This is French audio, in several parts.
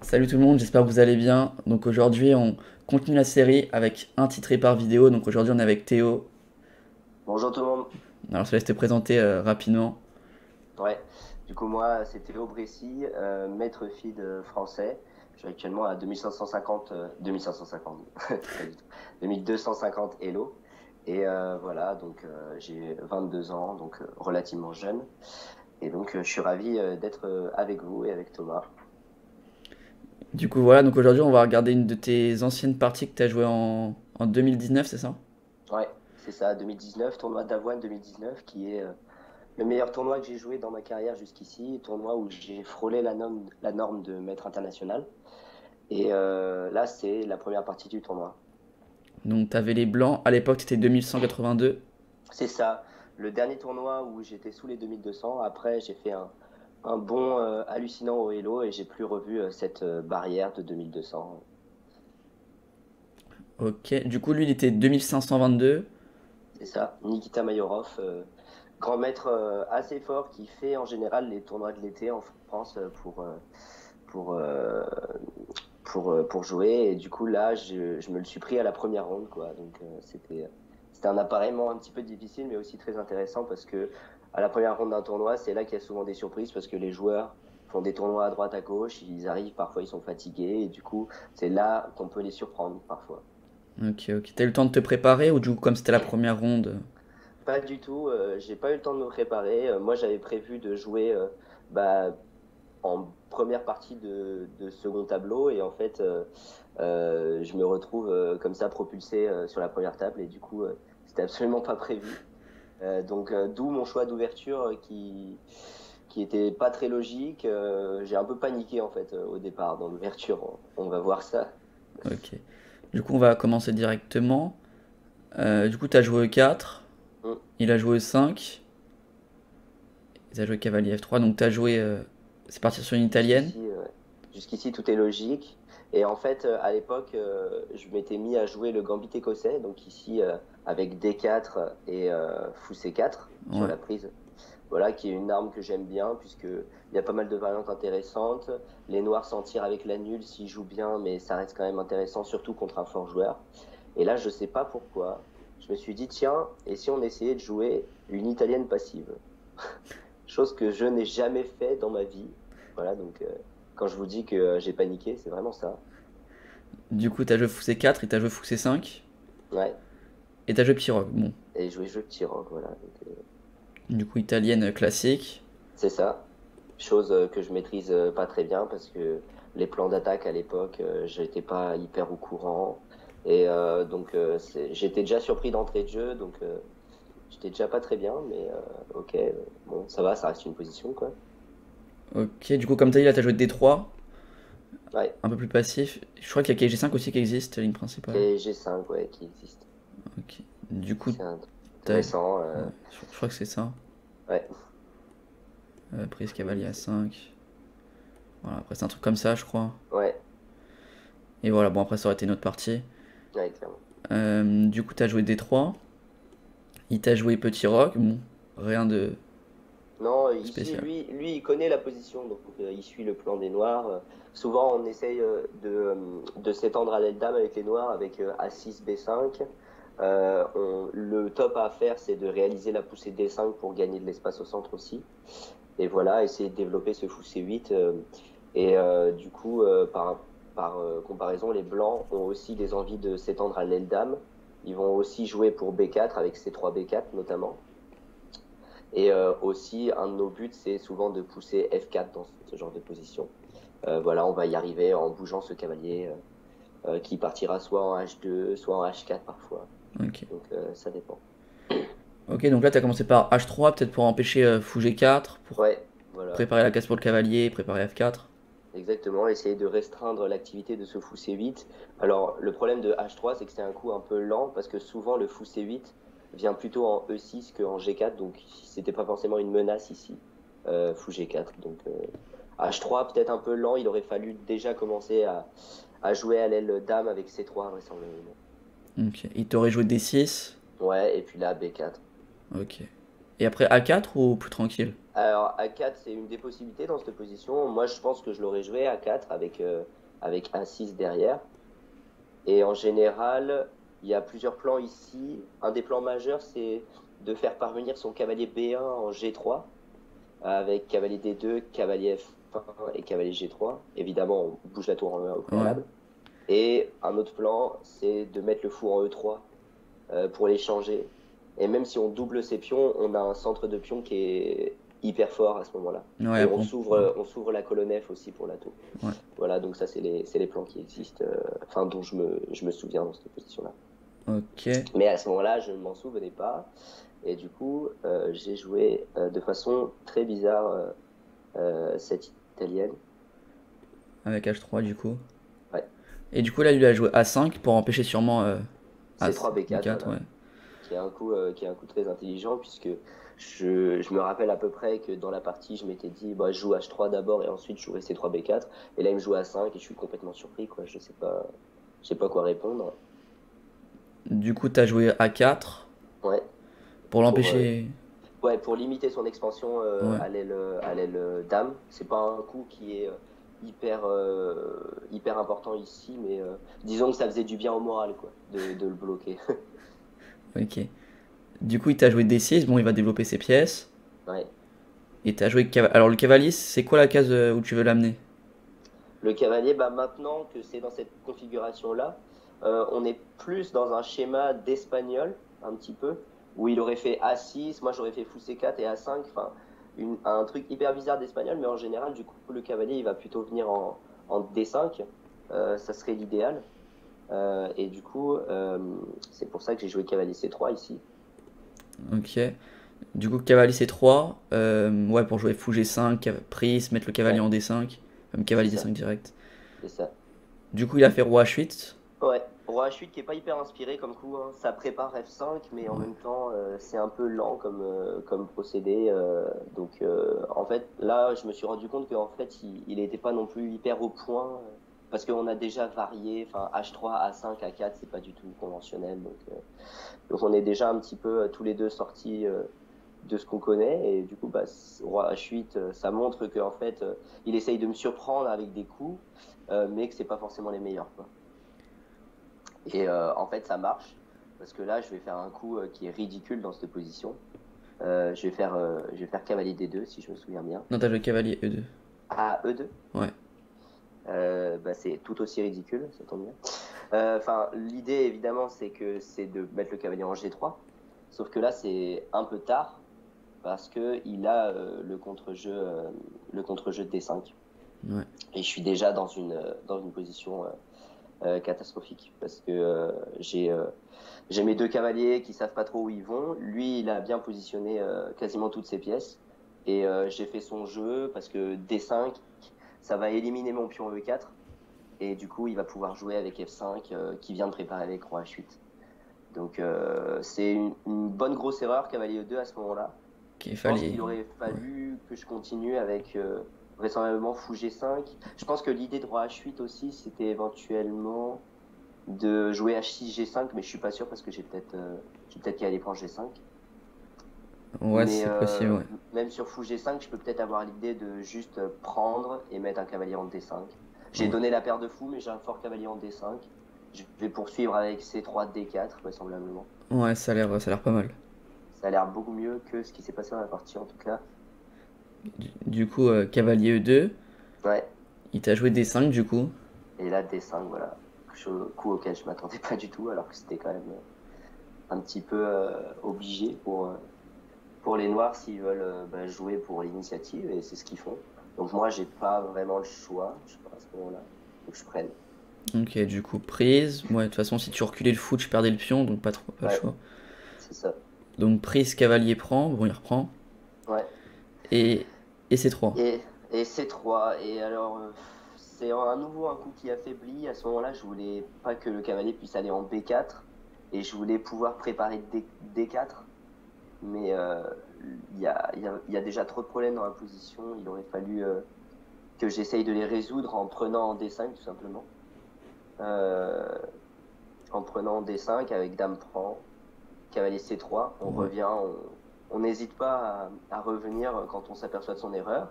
Salut tout le monde, j'espère que vous allez bien. Donc aujourd'hui on continue la série avec un titré par vidéo. Donc aujourd'hui on est avec Théo. Bonjour tout le monde. Alors je te laisse te présenter rapidement. Ouais, du coup moi c'est Théo Bressy, maître feed français. Je suis actuellement à 2550, 2550, pas du tout, 2250 Elo. Et voilà, donc j'ai 22 ans, donc relativement jeune. Et donc je suis ravi d'être avec vous et avec Thomas. Du coup voilà, donc aujourd'hui on va regarder une de tes anciennes parties que tu as joué en 2019, c'est ça? Ouais, c'est ça, 2019, tournoi d'Avoine 2019, qui est le meilleur tournoi que j'ai joué dans ma carrière jusqu'ici, tournoi où j'ai frôlé la norme de maître international. Et là, c'est la première partie du tournoi. Donc tu avais les blancs, à l'époque c'était 2182. C'est ça, le dernier tournoi où j'étais sous les 2200. Après, j'ai fait un bond hallucinant au Hello et j'ai plus revu cette barrière de 2200. Ok, du coup lui il était 2522. C'est ça, Nikita Mayorov, grand maître assez fort qui fait en général les tournois de l'été en France pour, euh, pour jouer. Et du coup, là, je me le suis pris à la première ronde, quoi. Donc, c'était un appareillement un petit peu difficile, mais aussi très intéressant parce que à la première ronde d'un tournoi, c'est là qu'il y a souvent des surprises parce que les joueurs font des tournois à droite, à gauche, ils arrivent, parfois ils sont fatigués, et du coup, c'est là qu'on peut les surprendre, parfois. Ok, ok. T'as eu le temps de te préparer ou du coup comme c'était la première ronde? Pas du tout, j'ai pas eu le temps de me préparer. Moi, j'avais prévu de jouer bah, en première partie de second tableau et en fait je me retrouve comme ça propulsé sur la première table et du coup c'était absolument pas prévu. Donc d'où mon choix d'ouverture qui était pas très logique. J'ai un peu paniqué en fait au départ dans l'ouverture. On va voir ça. Ok. Du coup on va commencer directement. Du coup t'as joué E4, Mm. il a joué E5, il a joué cavalier F3, donc t'as joué... c'est parti sur une italienne. Jusqu'ici tout est logique. Et en fait, à l'époque, je m'étais mis à jouer le gambit écossais, donc ici avec D4 et fou C4 sur Ouais. la prise. Voilà, qui est une arme que j'aime bien puisque il y a pas mal de variantes intéressantes. Les noirs s'en tirent avec la nulle s'ils jouent bien, mais ça reste quand même intéressant, surtout contre un fort joueur. Et là, je sais pas pourquoi, je me suis dit tiens, et si on essayait de jouer une italienne passive? Chose que je n'ai jamais fait dans ma vie. Voilà, donc quand je vous dis que j'ai paniqué, c'est vraiment ça. Du coup, t'as joué fou C4 et t'as joué fou C5. Ouais, Et t'as joué petit roc. Bon, et jouer jeu de Tyrogue, voilà. Donc, du coup, italienne classique. c'est ça. Chose que je maîtrise pas très bien parce que les plans d'attaque à l'époque, j'étais pas hyper au courant. Et donc, j'étais déjà surpris d'entrée de jeu, donc j'étais déjà pas très bien, mais ok, bon, ça va, ça reste une position, quoi. Ok, du coup, comme t'as dit, là, t'as joué D3. Ouais, Un peu plus passif. Je crois qu'il y a G5 aussi qui existe, ligne principale. et G5, ouais, qui existe. Ok. Du coup, C'est t'as... intéressant. Ouais, je crois que c'est ça. Ouais, Prise cavalier à 5. Voilà, après, c'est un truc comme ça, je crois. ouais, Et voilà, bon, après, ça aurait été une autre partie. ouais, clairement. Du coup, t'as joué D3. Il t'a joué petit roc. Bon, rien de Non, ici, spécial. lui, il connaît la position, donc il suit le plan des Noirs. Souvent, on essaye de s'étendre à l'aile dame avec les Noirs, avec A6, B5. Le top à faire, c'est de réaliser la poussée D5 pour gagner de l'espace au centre aussi. Et voilà, essayer de développer ce fou C8. Et du coup, par comparaison, les Blancs ont aussi des envies de s'étendre à l'aile dame. Ils vont aussi jouer pour B4 avec C3, B4 notamment. Et aussi, un de nos buts, c'est souvent de pousser F4 dans ce genre de position. Voilà, on va y arriver en bougeant ce cavalier qui partira soit en H2, soit en H4 parfois. Ok. Donc ça dépend. Ok, donc là, t'as commencé par H3, peut-être pour empêcher fou G4, pour Ouais, voilà, préparer la casse pour le cavalier, préparer F4. exactement. Essayer de restreindre l'activité de ce fou C8. Alors, le problème de H3, c'est que c'est un coup un peu lent parce que souvent le fou C8 vient plutôt en E6 qu'en G4, donc c'était pas forcément une menace ici, fou G4. Donc H3 peut-être un peu lent, il aurait fallu déjà commencer à jouer à l'aile dame avec C3 vraisemblablement. Ok. Il t'aurait joué D6. Ouais, et puis là B4. Ok. Et après A4 ou plus tranquille? Alors, A4, c'est une des possibilités dans cette position. Moi, je pense que je l'aurais joué A4 avec A6 derrière. Et en général, il y a plusieurs plans ici. Un des plans majeurs, c'est de faire parvenir son cavalier B1 en G3, avec cavalier D2, cavalier F1 et cavalier G3. Évidemment, on bouge la tour en E1 au Ouais, préalable. Et un autre plan, c'est de mettre le fou en E3 pour les changer. Et même si on double ses pions, on a un centre de pion qui est hyper fort à ce moment-là. ouais, Et après on s'ouvre la colonne F aussi pour la tour. ouais. Voilà, donc ça, c'est les plans qui existent, enfin, dont je me souviens dans cette position-là. Ok, Mais à ce moment-là, je ne m'en souvenais pas. Et du coup, j'ai joué de façon très bizarre cette italienne. avec H3 du coup. Ouais, Et du coup, là, il a joué A5 pour empêcher sûrement As, C3B4, B4, voilà. ouais. Qui est un coup très intelligent, puisque je me rappelle à peu près que dans la partie, je m'étais dit, bah, je joue H3 d'abord et ensuite je jouerai C3B4. Et là, il me joue A5 et je suis complètement surpris, quoi. Je sais pas quoi répondre. Du coup, t'as joué A4 Ouais, pour pour, l'empêcher. ouais, pour limiter son expansion Ouais. à l'aile dame. C'est pas un coup qui est hyper important ici, mais disons que ça faisait du bien au moral, quoi, de le bloquer. Ok. Du coup, il t'a joué D6. Bon, il va développer ses pièces. Ouais. Et t'as joué cavalier. Alors, le cavalier, c'est quoi la case où tu veux l'amener? Le cavalier, bah, maintenant que c'est dans cette configuration-là, on est plus dans un schéma d'espagnol, un petit peu, où il aurait fait A6, moi j'aurais fait fou C4 et A5, enfin, un truc hyper bizarre d'espagnol, mais en général, du coup, le cavalier, il va plutôt venir en D5, ça serait l'idéal. Et du coup, c'est pour ça que j'ai joué cavalier C3 ici. Ok. Du coup, cavalier C3. Ouais, pour jouer fou G5, prise, mettre le cavalier Ouais, en D5. Même c'est cavalier ça, D5 direct. c'est ça. Du coup, il a fait roi H8. Ouais, roi H8 qui est pas hyper inspiré comme coup, hein. Ça prépare F5, mais en Ouais. même temps, c'est un peu lent comme procédé. Donc, en fait, là, je me suis rendu compte qu'en fait, il était pas non plus hyper au point, parce qu'on a déjà varié. Enfin, H3, A5, A4, c'est pas du tout conventionnel. Donc on est déjà un petit peu tous les deux sortis de ce qu'on connaît. Et du coup, bah, roi H8, ça montre qu'en fait, il essaye de me surprendre avec des coups, mais que c'est pas forcément les meilleurs, quoi. Et en fait, ça marche parce que là, je vais faire un coup qui est ridicule dans cette position. Je vais faire cavalier D2 si je me souviens bien. Non, t'as joué cavalier E2. À E2, Ouais. bah, c'est tout aussi ridicule, ça tombe bien. Enfin, l'idée évidemment, c'est de mettre le cavalier en G3. Sauf que là, c'est un peu tard parce que il a le contre-jeu de D5. Ouais. Et je suis déjà dans une position catastrophique parce que j'ai mes deux cavaliers qui savent pas trop où ils vont. Lui, il a bien positionné quasiment toutes ses pièces. Et j'ai fait son jeu parce que D5, ça va éliminer mon pion E4. Et du coup, il va pouvoir jouer avec F5 qui vient de préparer avec Roi H8. Donc c'est une bonne grosse erreur, cavalier E2 à ce moment-là. Ok, Je pense fallait. qu'il aurait Ouais. fallu que je continue avec vraisemblablement fou G5. Je pense que l'idée de Roi H8 aussi, c'était éventuellement de jouer H6 G5, mais je suis pas sûr parce que j'ai peut-être qu'à aller prendre G5. Ouais, Mais c'est possible, ouais. même sur fou G5, je peux peut-être avoir l'idée de juste prendre et mettre un cavalier en D5. J'ai Ouais. donné la paire de fou, mais j'ai un fort cavalier en D5. Je vais poursuivre avec C3 D4, vraisemblablement. Ouais, ça a l'air pas mal. Ça a l'air beaucoup mieux que ce qui s'est passé dans la partie, en tout cas. Du coup, cavalier E2. Ouais, Il t'a joué D5 du coup. et là D5, voilà. Coup auquel je m'attendais pas du tout, alors que c'était quand même un petit peu obligé pour les Noirs s'ils veulent bah, jouer pour l'initiative, et c'est ce qu'ils font. Donc moi, j'ai pas vraiment le choix, je sais pas, à ce moment-là. Donc je prenne. Ok, du coup, prise. Ouais, de toute façon, si tu reculais le fou, tu perdais le pion, donc pas le Ouais, choix. c'est ça. Donc prise, cavalier prend. Bon, il reprend. Ouais. Et, et C3. Et, et C3. Et alors, c'est à nouveau un coup qui affaiblit. À ce moment-là, je voulais pas que le cavalier puisse aller en B4. Et je voulais pouvoir préparer D4. Mais il y a déjà trop de problèmes dans la position. Il aurait fallu que j'essaye de les résoudre en prenant en D5, tout simplement. Euh, en prenant en D5 avec Dame prend, cavalier C3. On Ouais. revient, on n'hésite pas à revenir quand on s'aperçoit de son erreur.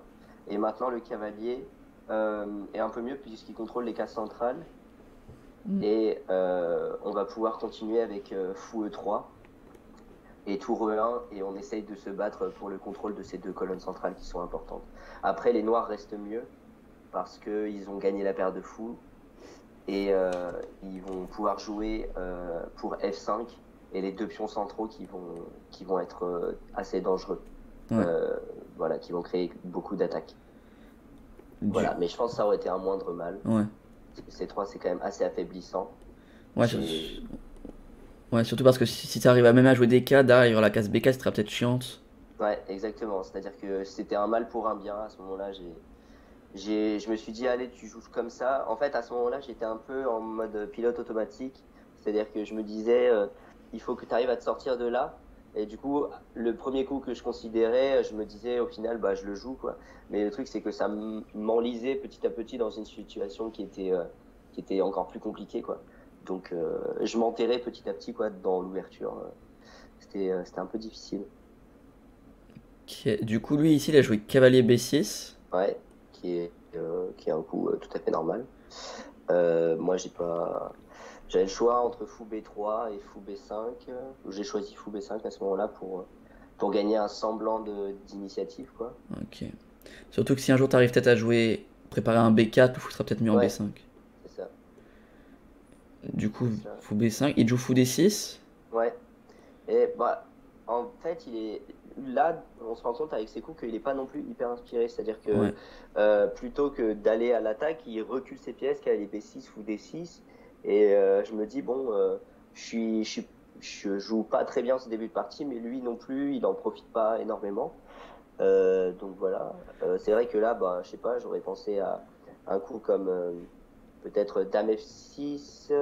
Et maintenant, le cavalier est un peu mieux puisqu'il contrôle les cases centrales. Mm. Et on va pouvoir continuer avec fou E3 et tour E1 et on essaye de se battre pour le contrôle de ces deux colonnes centrales qui sont importantes. Après, les noirs restent mieux parce qu'ils ont gagné la paire de fous et ils vont pouvoir jouer pour F5 et les deux pions centraux qui vont être assez dangereux. Ouais. Voilà, qui vont créer beaucoup d'attaques. Du... Voilà, mais je pense que ça aurait été un moindre mal. Ouais. C3, c'est quand même assez affaiblissant. Ouais, Et ouais, surtout parce que si tu arrives à même à jouer des K, derrière la case BK, ce serait peut-être chiante. ouais, exactement. C'est-à-dire que c'était un mal pour un bien. À ce moment-là, je me suis dit, allez, tu joues comme ça. En fait, à ce moment-là, j'étais un peu en mode pilote automatique. C'est-à-dire que je me disais, il faut que tu arrives à te sortir de là. Et du coup, le premier coup que je considérais, je me disais, au final, bah, je le joue, quoi. Mais le truc, c'est que ça m'enlisait petit à petit dans une situation qui était encore plus compliquée, quoi. Donc, je m'enterrais petit à petit, quoi, dans l'ouverture. C'était un peu difficile. Du coup, lui, ici, il a joué cavalier B6. Ouais, qui est un coup tout à fait normal. Moi, j'avais le choix entre fou B3 et fou B5. J'ai choisi fou B5 à ce moment-là pour gagner un semblant d'initiative, quoi. Ok. Surtout que si un jour t'arrives peut-être à jouer, préparer un B4, le fou sera peut-être mieux en Ouais, B5. c'est ça, Du coup, c'est ça. fou B5, il joue fou D6. Ouais. Et bah, en fait, là, on se rend compte avec ses coups qu'il n'est pas non plus hyper inspiré. C'est-à-dire que Ouais. plutôt que d'aller à l'attaque, il recule ses pièces, cavalier B6 ou D6. Et je me dis, bon, je joue pas très bien ce début de partie, mais lui non plus, il en profite pas énormément. Donc voilà. C'est vrai que là, bah, je sais pas, j'aurais pensé à un coup comme peut-être Dame F6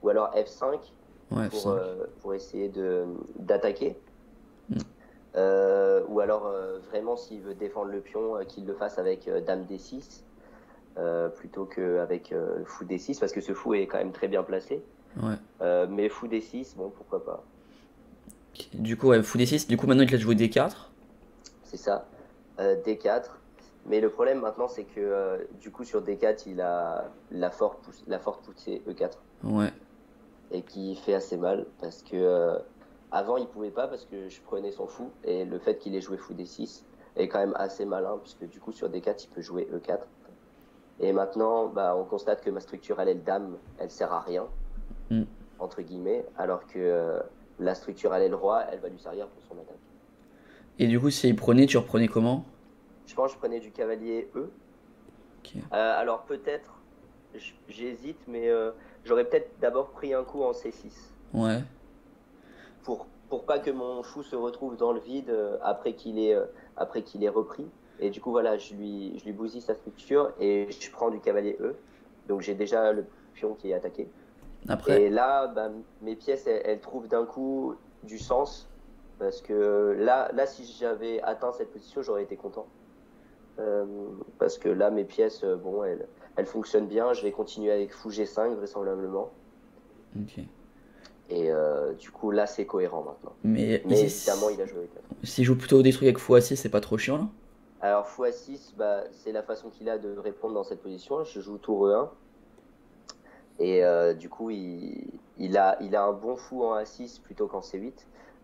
ou alors F5 Ouais, F5. pour essayer d'attaquer. Mm. Ou alors vraiment s'il veut défendre le pion, qu'il le fasse avec Dame D6 plutôt qu'avec Fou D6 parce que ce fou est quand même très bien placé. Ouais. Mais Fou D6, bon pourquoi pas. Ok. Du coup, ouais, fou D6. Du coup, maintenant, il te laisse jouer D4. C'est ça. D4. Mais le problème maintenant c'est que du coup sur D4 il a la forte poussée E4 Ouais. et qui fait assez mal parce que avant il pouvait pas parce que je prenais son fou et le fait qu'il ait joué fou D6 est quand même assez malin puisque du coup sur D4 il peut jouer E4 et maintenant bah, on constate que ma structure à l'aile dame elle sert à rien Mm. entre guillemets alors que la structure à l'aile roi elle va lui servir pour son attaque. Et du coup, si il prenait, tu reprenais comment? Je pense que je prenais du cavalier E. Ok. Alors peut-être j'hésite mais j'aurais peut-être d'abord pris un coup en C6 Ouais. pour pas que mon fou se retrouve dans le vide après qu'il ait repris. Et du coup, voilà, je lui bousille sa structure et je prends du cavalier E. Donc j'ai déjà le pion qui est attaqué. Après, Et là, bah, mes pièces, elles trouvent d'un coup du sens. Parce que là si j'avais atteint cette position, j'aurais été content. Euh, Parce que là, mes pièces, bon, elles fonctionnent bien. Je vais continuer avec fou G5, vraisemblablement. ok. Et du coup, là, c'est cohérent maintenant. Mais Mais ici, évidemment, il a joué avec s'il joue plutôt des trucs avec fou A6, c'est pas trop chiant là? Alors, fou A6, bah, c'est la façon qu'il a de répondre dans cette position. Je joue tour E1. Et du coup, il a un bon fou en A6 plutôt qu'en C8.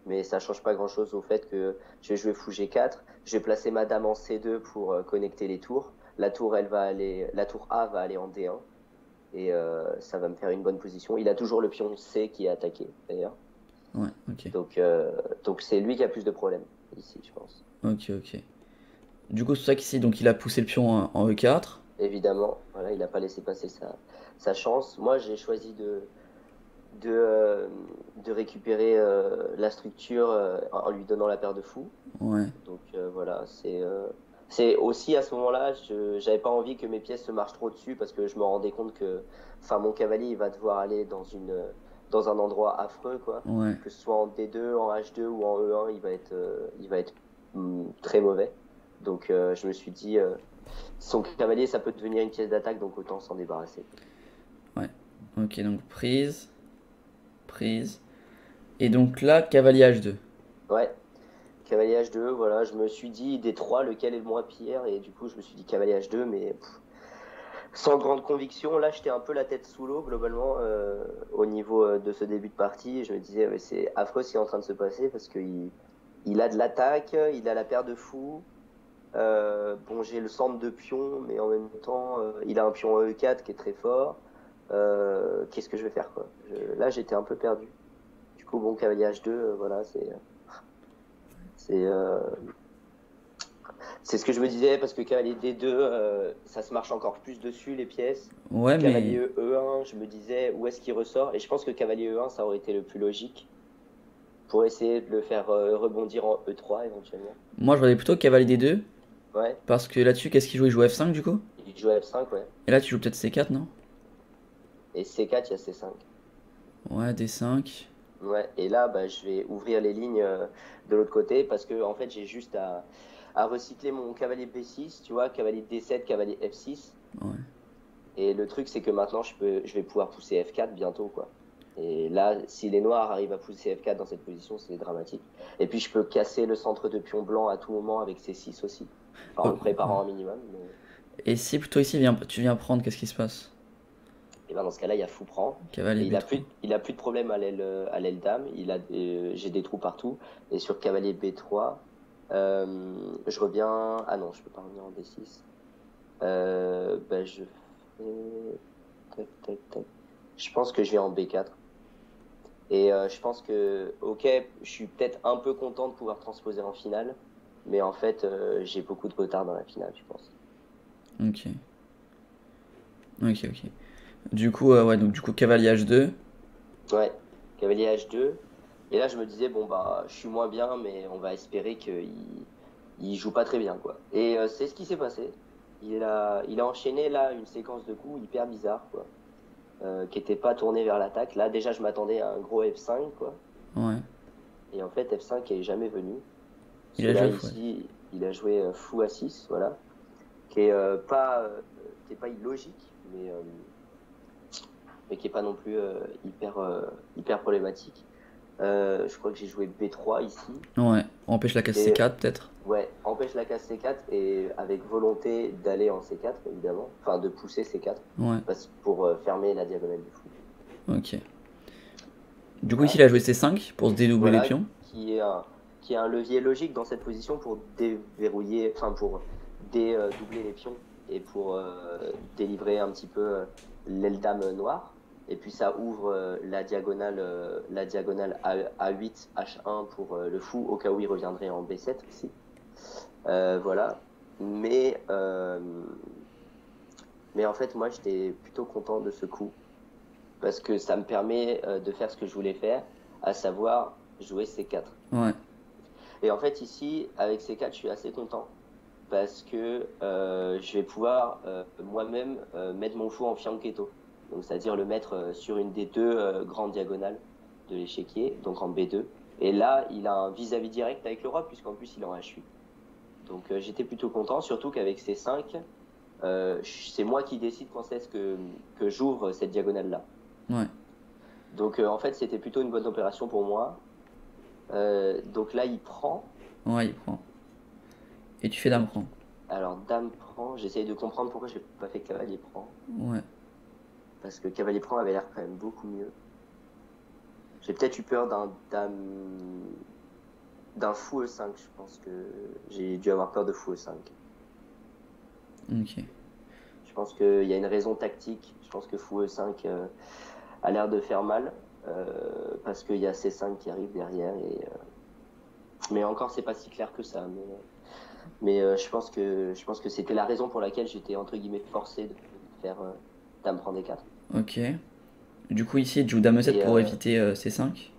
Mais ça change pas grand-chose au fait que je vais jouer fou G4. Je vais placer ma dame en C2 pour connecter les tours. La tour A va aller en D1. Et ça va me faire une bonne position. Il a toujours le pion C qui est attaqué, d'ailleurs. Ouais, ok. Donc, donc c'est lui qui a plus de problèmes ici, je pense. Ok, ok. Du coup, c'est pour ça qu'ici, donc il a poussé le pion en E4. Évidemment, voilà, il n'a pas laissé passer sa chance. Moi, j'ai choisi de, euh, de récupérer la structure en lui donnant la paire de fous. Ouais. Donc voilà, c'est aussi à ce moment-là, je j'avais pas envie que mes pièces se marchent trop dessus parce que je me rendais compte que, enfin, mon cavalier, il va devoir aller dans un endroit affreux, quoi. Ouais. Que ce soit en D2, en H2 ou en E1, il va être très mauvais. Donc je me suis dit, son cavalier, ça peut devenir une pièce d'attaque, donc autant s'en débarrasser. Ouais. Ok, donc prise. Prise. Et donc là, cavalier H2. Ouais, cavalier H2, voilà, je me suis dit des trois, lequel est le moins pire, et du coup, je me suis dit cavalier H2, mais sans grande conviction. Là, j'étais un peu la tête sous l'eau, globalement, au niveau de ce début de partie. Je me disais, ouais, c'est affreux ce qui est en train de se passer, parce qu'il a de l'attaque, il a la paire de fous. Bon, j'ai le centre de pion, mais en même temps, il a un pion E4 qui est très fort. Qu'est-ce que je vais faire, quoi? Là, j'étais un peu perdu. Du coup, bon, cavalier H2, voilà, c'est c'est ce que je me disais, parce que cavalier D2, ça se marche encore plus dessus, les pièces. Ouais, mais Cavalier E1, je me disais, où est-ce qu'il ressort? Et je pense que cavalier E1, ça aurait été le plus logique pour essayer de le faire rebondir en E3 éventuellement. moi je regardais plutôt cavalier D2, Ouais, parce que là-dessus, qu'est-ce qu'il joue? Il joue F5 du coup? il joue F5, ouais. Et là, tu joues peut-être C4, non? Et C4, il y a C5. Ouais, D5. Ouais, et là, bah, je vais ouvrir les lignes de l'autre côté parce que en fait, j'ai juste à recycler mon cavalier B6, tu vois, cavalier D7, cavalier F6. Ouais. Et le truc, c'est que maintenant, je vais pouvoir pousser F4 bientôt, quoi. Et là, si les noirs arrivent à pousser F4 dans cette position, c'est dramatique. Et puis, je peux casser le centre de pion blanc à tout moment avec C6 aussi. Enfin, en Oh, le préparant un minimum. et si plutôt ici, tu viens prendre, qu'est-ce qui se passe? Et ben dans ce cas-là, il y a fou prend. Cavalier Et B3. il a plus de problème à l'aile dame. J'ai des trous partout. Et sur cavalier B3, je reviens. Ah non, je peux pas revenir en D6. Ben je fais. Tac, tac, tac. Je pense que je vais en B4. Et je pense que, ok, je suis peut-être un peu content de pouvoir transposer en finale. Mais en fait, j'ai beaucoup de retard dans la finale, je pense. Ok. Ok, ok. Du coup, ouais, donc du coup, cavalier H2. Ouais, cavalier H2. Et là, je me disais, bon, bah, je suis moins bien, mais on va espérer il joue pas très bien, quoi. Et c'est ce qui s'est passé. Il a enchaîné, là, une séquence de coups hyper bizarre, quoi, qui était pas tournée vers l'attaque. Là, déjà, je m'attendais à un gros F5, quoi. Ouais. Et en fait, F5 est jamais venu. Parce Il que a là, joué fou. Ouais. ici, il a joué fou A6, voilà. Qui est pas illogique, mais qui est pas non plus hyper problématique. Je crois que j'ai joué B3 ici. Ouais. On empêche la casse Et C4 peut-être. ouais, empêche la case C4 et avec volonté d'aller en C4 évidemment, enfin de pousser C4 Ouais. pour fermer la diagonale du fou. Ok. Du coup, ici, Voilà, il a joué C5 pour se dédoubler les voilà pions. qui est un levier logique dans cette position pour déverrouiller, enfin pour dédoubler les pions et pour délivrer un petit peu l'aile dame noire. Et puis ça ouvre la diagonale A8, H1 pour le fou, au cas où il reviendrait en B7 aussi. Voilà. Mais, euh, mais en fait, moi, j'étais plutôt content de ce coup parce que ça me permet de faire ce que je voulais faire, à savoir jouer C4. Ouais. Et en fait, ici, avec C4, je suis assez content parce que je vais pouvoir moi-même mettre mon fou en fianchetto. Donc, c'est-à-dire le mettre sur une des deux grandes diagonales de l'échiquier, donc en B2. Et là, il a un vis-à-vis direct avec le roi, puisqu'en plus, il est en H8. Donc, j'étais plutôt content, surtout qu'avec C5, c'est moi qui décide quand est-ce que j'ouvre cette diagonale-là. Ouais. Donc, en fait, c'était plutôt une bonne opération pour moi. Donc là, il prend. Ouais, il prend. Et tu fais dame prend. Alors, dame prend. J'essaye de comprendre pourquoi j'ai pas fait cavalier prend. Ouais. Parce que cavalier prend avait l'air quand même beaucoup mieux. J'ai peut-être eu peur d'un fou E5. Je pense que j'ai dû avoir peur de fou E5. Ok. Je pense qu'il y a une raison tactique. Je pense que fou E5 a l'air de faire mal. Parce qu'il y a C5 qui arrive derrière. Mais encore, c'est pas si clair que ça. Mais je pense que c'était la raison pour laquelle j'étais entre guillemets forcé de faire dame prend D4. Ok. Du coup, ici, tu joues dame E7 Et pour éviter C5.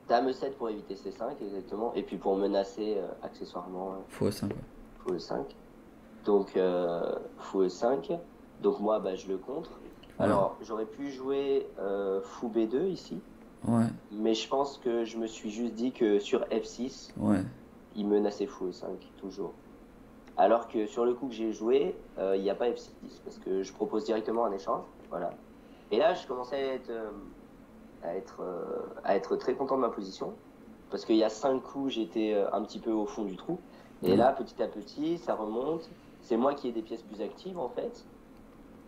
dame E7 pour éviter C5 exactement. Et puis pour menacer accessoirement Fou E5. Ouais. fou E5. Donc fou E5. Donc moi bah, je le contre. Ouais. Alors j'aurais pu jouer fou B2 ici. Ouais. Mais je pense que je me suis juste dit que sur F6, Ouais. il menaçait fou E5 toujours. Alors que sur le coup que j'ai joué, il n'y a pas F6 parce que je propose directement un échange. Voilà. Et là, je commençais à être très content de ma position. parce qu'il y a 5 coups, j'étais un petit peu au fond du trou. Et Ouais. là, petit à petit, ça remonte. C'est moi qui ai des pièces plus actives, en fait.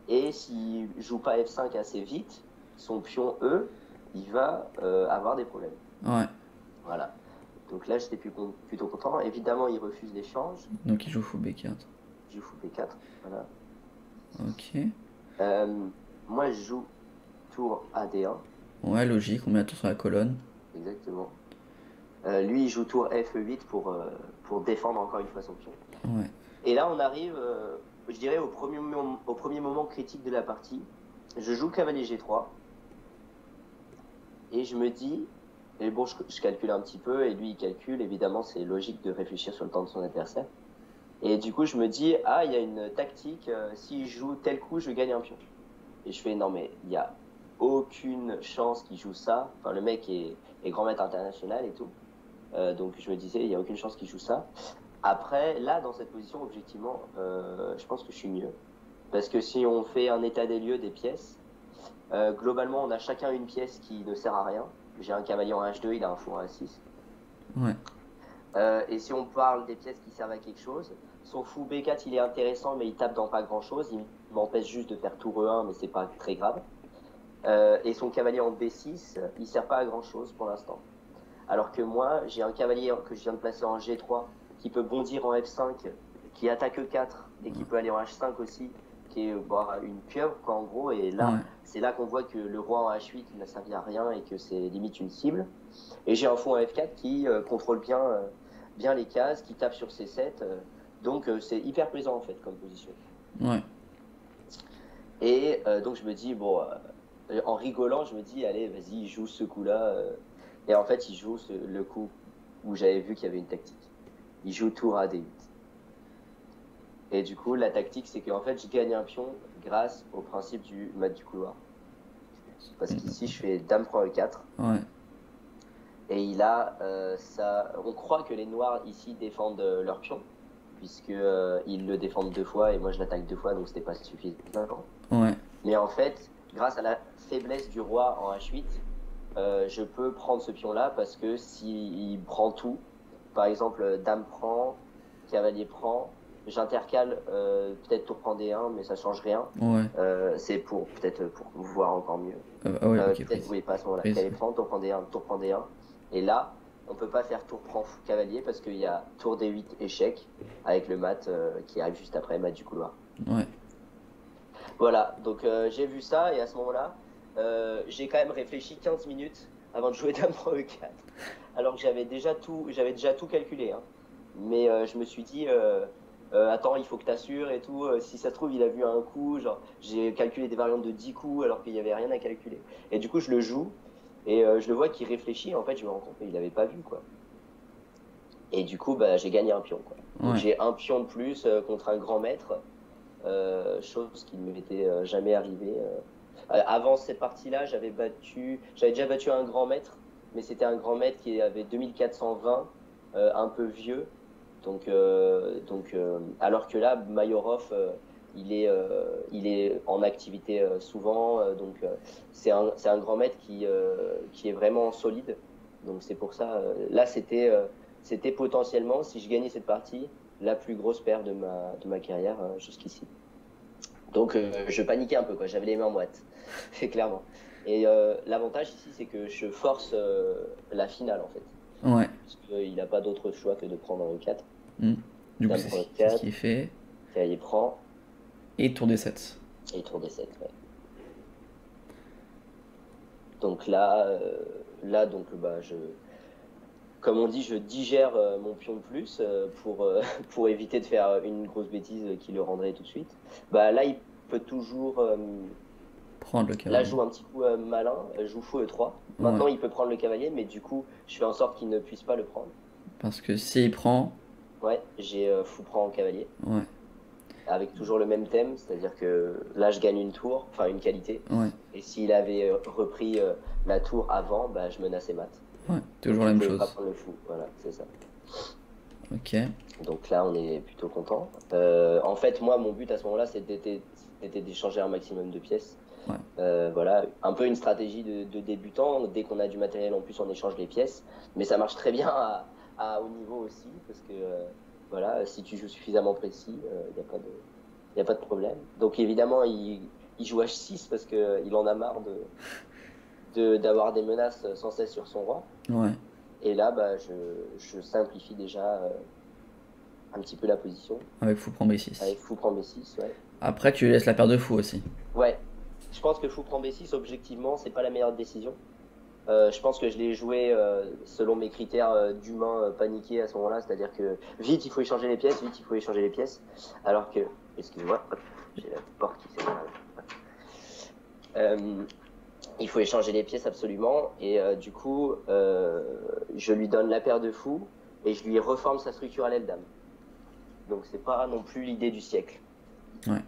Et s'il joue pas F5 assez vite, son pion E, il va avoir des problèmes. Ouais. Voilà. Donc là, j'étais plutôt content. Évidemment, il refuse l'échange. Donc il joue fou B4. Je joue fou B4. Voilà. Ok. Euh, moi, je joue tour AD1. Ouais, logique, on met la tour sur la colonne. Exactement. Lui, il joue tour F8 pour défendre encore une fois son pion. Ouais. Et là, on arrive, je dirais, au premier moment critique de la partie. Je joue cavalier G3. Et je me dis, et bon, je calcule un petit peu, et lui, il calcule. Évidemment, c'est logique de réfléchir sur le temps de son adversaire. Et du coup, je me dis, ah, il y a une tactique. S'il joue tel coup, je gagne un pion. Et je fais, non, mais il n'y a aucune chance qu'il joue ça. Enfin, le mec est grand maître international et tout. Donc, je me disais, il n'y a aucune chance qu'il joue ça. Après, là, dans cette position, objectivement, je pense que je suis mieux. Parce que si on fait un état des lieux des pièces, globalement, on a chacun une pièce qui ne sert à rien. J'ai un cavalier en H2, il a un fou en H6. Ouais. Et si on parle des pièces qui servent à quelque chose, son fou B4, il est intéressant, mais il tape dans pas grand-chose. Il m'empêche juste de faire tour E1, mais c'est pas très grave. Et son cavalier en B6, il sert pas à grand-chose pour l'instant. Alors que moi, j'ai un cavalier que je viens de placer en G3 qui peut bondir en F5, qui attaque E4 et qui peut aller en H5 aussi, qui est une pieuvre quoi, en gros. Et là, Ouais. c'est là qu'on voit que le roi en H8 il n'a servi à rien et que c'est limite une cible. Et j'ai un fou en F4 qui contrôle bien les cases, qui tape sur C7. Donc c'est hyper plaisant en fait comme position. Ouais. Et donc je me dis, bon, en rigolant, je me dis, allez, vas-y, joue ce coup-là. Et en fait, il joue le coup où j'avais vu qu'il y avait une tactique. Il joue tour à D8. Et du coup, la tactique, c'est qu'en fait, je gagne un pion grâce au principe du mat du couloir. Parce qu'ici, je fais dame prend E4. Ouais. Et il a ça. On croit que les noirs ici défendent leur pion, puisque ils le défendent 2 fois et moi je l'attaque 2 fois, donc c'était pas suffisant. Ouais. Mais en fait, grâce à la faiblesse du roi en H8, je peux prendre ce pion-là parce que s'il prend tout, par exemple, dame prend, cavalier prend, j'intercale peut-être tour prend D1, mais ça change rien. Ouais. C'est peut-être pour voir encore mieux. Ah ouais, ok, Peut-être, prise. oui, pas à ce moment-là. Prise. Cavalier prend, tour prend D1, tour prend D1. Et là, on peut pas faire tour prend cavalier parce qu'il y a tour D8 échec avec le mat qui arrive juste après, mat du couloir. Ouais. Voilà, donc j'ai vu ça et à ce moment-là, j'ai quand même réfléchi 15 minutes avant de jouer dame prend E4. Alors que j'avais déjà tout calculé. Hein. Mais je me suis dit, attends, il faut que tu assures et tout. Si ça se trouve, il a vu un coup. Genre, j'ai calculé des variantes de 10 coups alors qu'il n'y avait rien à calculer. Et du coup, je le joue et je le vois qu'il réfléchit. En fait, je me rends compte qu'il n'avait pas vu, quoi. Et du coup, bah, j'ai gagné un pion, quoi. Donc Ouais. j'ai un pion de plus contre un grand maître. Chose qui ne m'était jamais arrivée. Avant cette partie-là, j'avais déjà battu un grand maître, mais c'était un grand maître qui avait 2420, un peu vieux. Alors que là, Mayorov, il est en activité souvent, c'est un grand maître qui est vraiment solide. Donc c'est pour ça, là c'était potentiellement, si je gagnais cette partie, la plus grosse perte de ma carrière jusqu'ici. Donc je paniquais un peu, quoi. J'avais les mains moites, c'est clairement. Et l'avantage ici, c'est que je force la finale en fait. Ouais. Parce qu'il n'a pas d'autre choix que de prendre un E4. Du coup, Dame c'est prend ce E4, qui est fait. cavalier prend, Et tour des 7. et tour D7. Ouais. Donc là donc, bah, comme on dit, je digère mon pion de plus pour éviter de faire une grosse bêtise qui le rendrait tout de suite. Bah, là, il peut toujours. Prendre le Là, cavalier. je joue un petit coup malin, je joue fou E3. Ouais. Maintenant, il peut prendre le cavalier, mais du coup, je fais en sorte qu'il ne puisse pas le prendre. Parce que s'il prend. Ouais, j'ai fou prend en cavalier, Ouais. avec toujours le même thème, c'est-à-dire que là, je gagne une tour, enfin une qualité. Ouais. Et s'il avait repris la tour avant, bah, je menaçais mat. Ouais. Donc, Toujours je la même pouvais pas chose. prendre le fou, voilà, c'est ça. Ok. Donc là, on est plutôt content. En fait, moi, mon but à ce moment-là, c'était d'échanger un maximum de pièces. Ouais. Voilà, un peu une stratégie de débutant. Dès qu'on a du matériel en plus, on échange les pièces. Mais ça marche très bien à haut niveau aussi, parce que voilà, si tu joues suffisamment précis, il n'y a pas de, y a pas de problème. Donc évidemment, il joue H6 parce qu'il en a marre d'avoir des menaces sans cesse sur son roi. Ouais. Et là, bah, je simplifie déjà un petit peu la position. Avec fou prend B6. Avec fou prend B6, ouais. Après, tu laisses la paire de fou aussi. Ouais, je pense que fou prend B6, objectivement, c'est pas la meilleure décision. Je pense que je l'ai joué selon mes critères d'humain paniqué à ce moment-là, c'est-à-dire que vite il faut échanger les pièces, vite il faut échanger les pièces, alors que, excuse-moi, hop, j'ai la porte qui s'est il faut échanger les pièces absolument, et du coup, je lui donne la paire de fou et je lui reforme sa structure à l'aile dame. Donc c'est pas non plus l'idée du siècle. Ouais.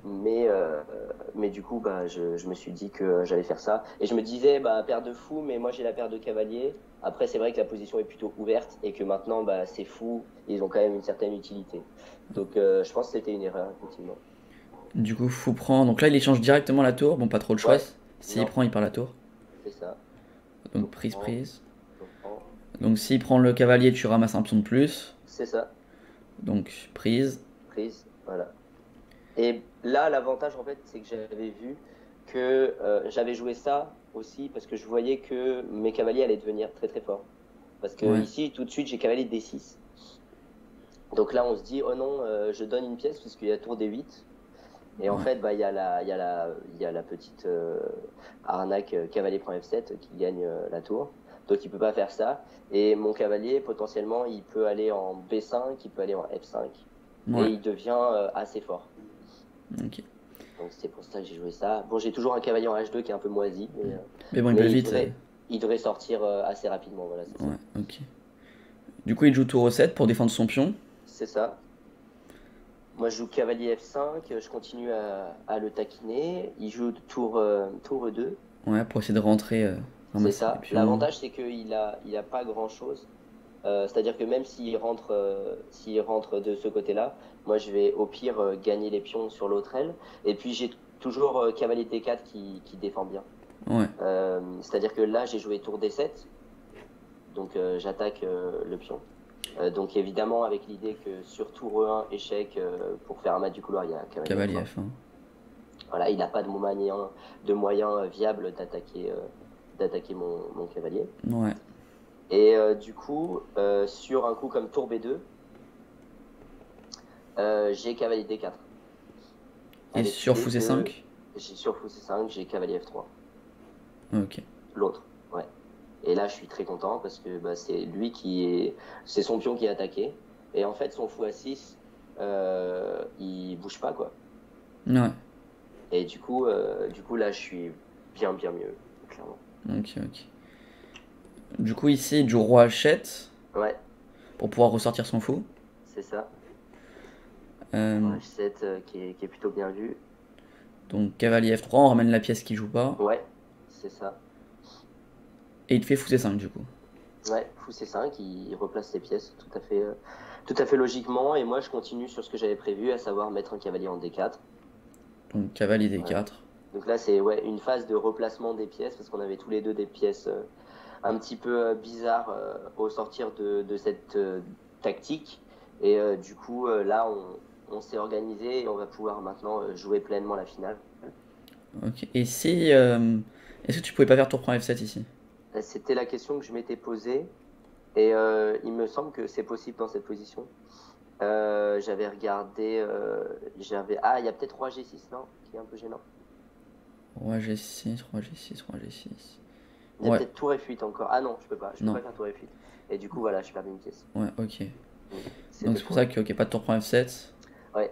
Mais du coup, bah, je me suis dit que j'allais faire ça. Et je me disais, bah, paire de fou, mais moi j'ai la paire de cavalier. Après, c'est vrai que la position est plutôt ouverte et que maintenant, bah, c'est fou. Ils ont quand même une certaine utilité. Donc, je pense que c'était une erreur, effectivement. Du coup, fou prend. Donc là, il échange directement la tour. Bon, pas trop le choix. Ouais, S'il non, prend, il perd la tour. c'est ça. Donc Donc, prise, prise. on prend. Donc s'il prend le cavalier, tu ramasses un pion de plus. C'est ça, Donc prise. prise, voilà. Et là, l'avantage, en fait, c'est que j'avais vu que j'avais joué ça aussi parce que je voyais que mes cavaliers allaient devenir très très forts. Parce que Ouais. ici, tout de suite, j'ai cavalier D6. Donc là, on se dit, oh non, je donne une pièce puisqu'il y a tour D8. Et en Ouais. fait, bah, il y a la petite arnaque cavalier prend F7 qui gagne la tour. Donc il peut pas faire ça. Et mon cavalier, potentiellement, il peut aller en B5, il peut aller en F5. Et Ouais. il devient assez fort. Ok. Donc c'est pour ça que j'ai joué ça. Bon, j'ai toujours un cavalier en H2 qui est un peu moisi, Mais bon, il peut mais vite. il devrait sortir assez rapidement. Voilà, c'est ça. Ouais, ok. Du coup, il joue tour E7 pour défendre son pion. C'est ça. Moi, je joue cavalier F5, je continue à le taquiner. Il joue tour E2. Ouais, pour essayer de rentrer, C'est ramasser les ça. pions. L'avantage, c'est il a pas grand-chose. C'est-à-dire que même s'il rentre de ce côté-là, moi, je vais au pire gagner les pions sur l'autre aile. Et puis, j'ai toujours cavalier D4 qui défend bien. Ouais, C'est-à-dire que là, j'ai joué tour D7. Donc, j'attaque le pion. Donc, évidemment, avec l'idée que sur tour E1, échec, pour faire un mat du couloir, il y a cavalier cavalier F1. F1. Voilà, il n'a pas de moyen viable d'attaquer mon cavalier. Ouais. Et du coup, sur un coup comme tour B2, j'ai cavalier D4. Et Avec sur l'idée fou que C5. sur fou C5, j'ai cavalier F3. Ok. L'autre, ouais. Et là, je suis très content parce que bah, c'est son pion qui est attaqué. Et en fait, son fou A6, il bouge pas, quoi. Ouais. Et du coup, là, je suis bien mieux, clairement. Ok, ok. Du coup, ici, il joue roi H7 Ouais, pour pouvoir ressortir son fou. c'est ça. Euh, H7 qui est plutôt bien vu. donc cavalier F3, on ramène la pièce qui joue pas. Ouais, c'est ça. Et il te fait fou C5 du coup. Ouais, fou C5, il replace ses pièces tout à fait logiquement. Et moi, je continue sur ce que j'avais prévu, à savoir mettre un cavalier en D4. Donc cavalier Voilà. D4. Donc là, c'est ouais, une phase de replacement des pièces, parce qu'on avait tous les deux des pièces un petit peu bizarres au sortir de cette tactique. Et du coup, là, on s'est organisé et on va pouvoir maintenant jouer pleinement la finale. Ok. Et si. Est-ce que tu pouvais pas faire tour prend F7 ici? C'était la question que je m'étais posée. Et il me semble que c'est possible dans cette position. J'avais regardé, Ah, il y a peut-être roi G6, non? Qui est un peu gênant. Roi G6, roi G6, roi G6. Il y a Ouais, peut-être tour F8 encore. Ah non, je peux pas. Je peux non. pas faire tour F8. Et du coup, voilà, je perds une pièce. Ouais, ok. Donc C'était c'est pour pour. ça que, ok, pas de tour prend F7. Ouais,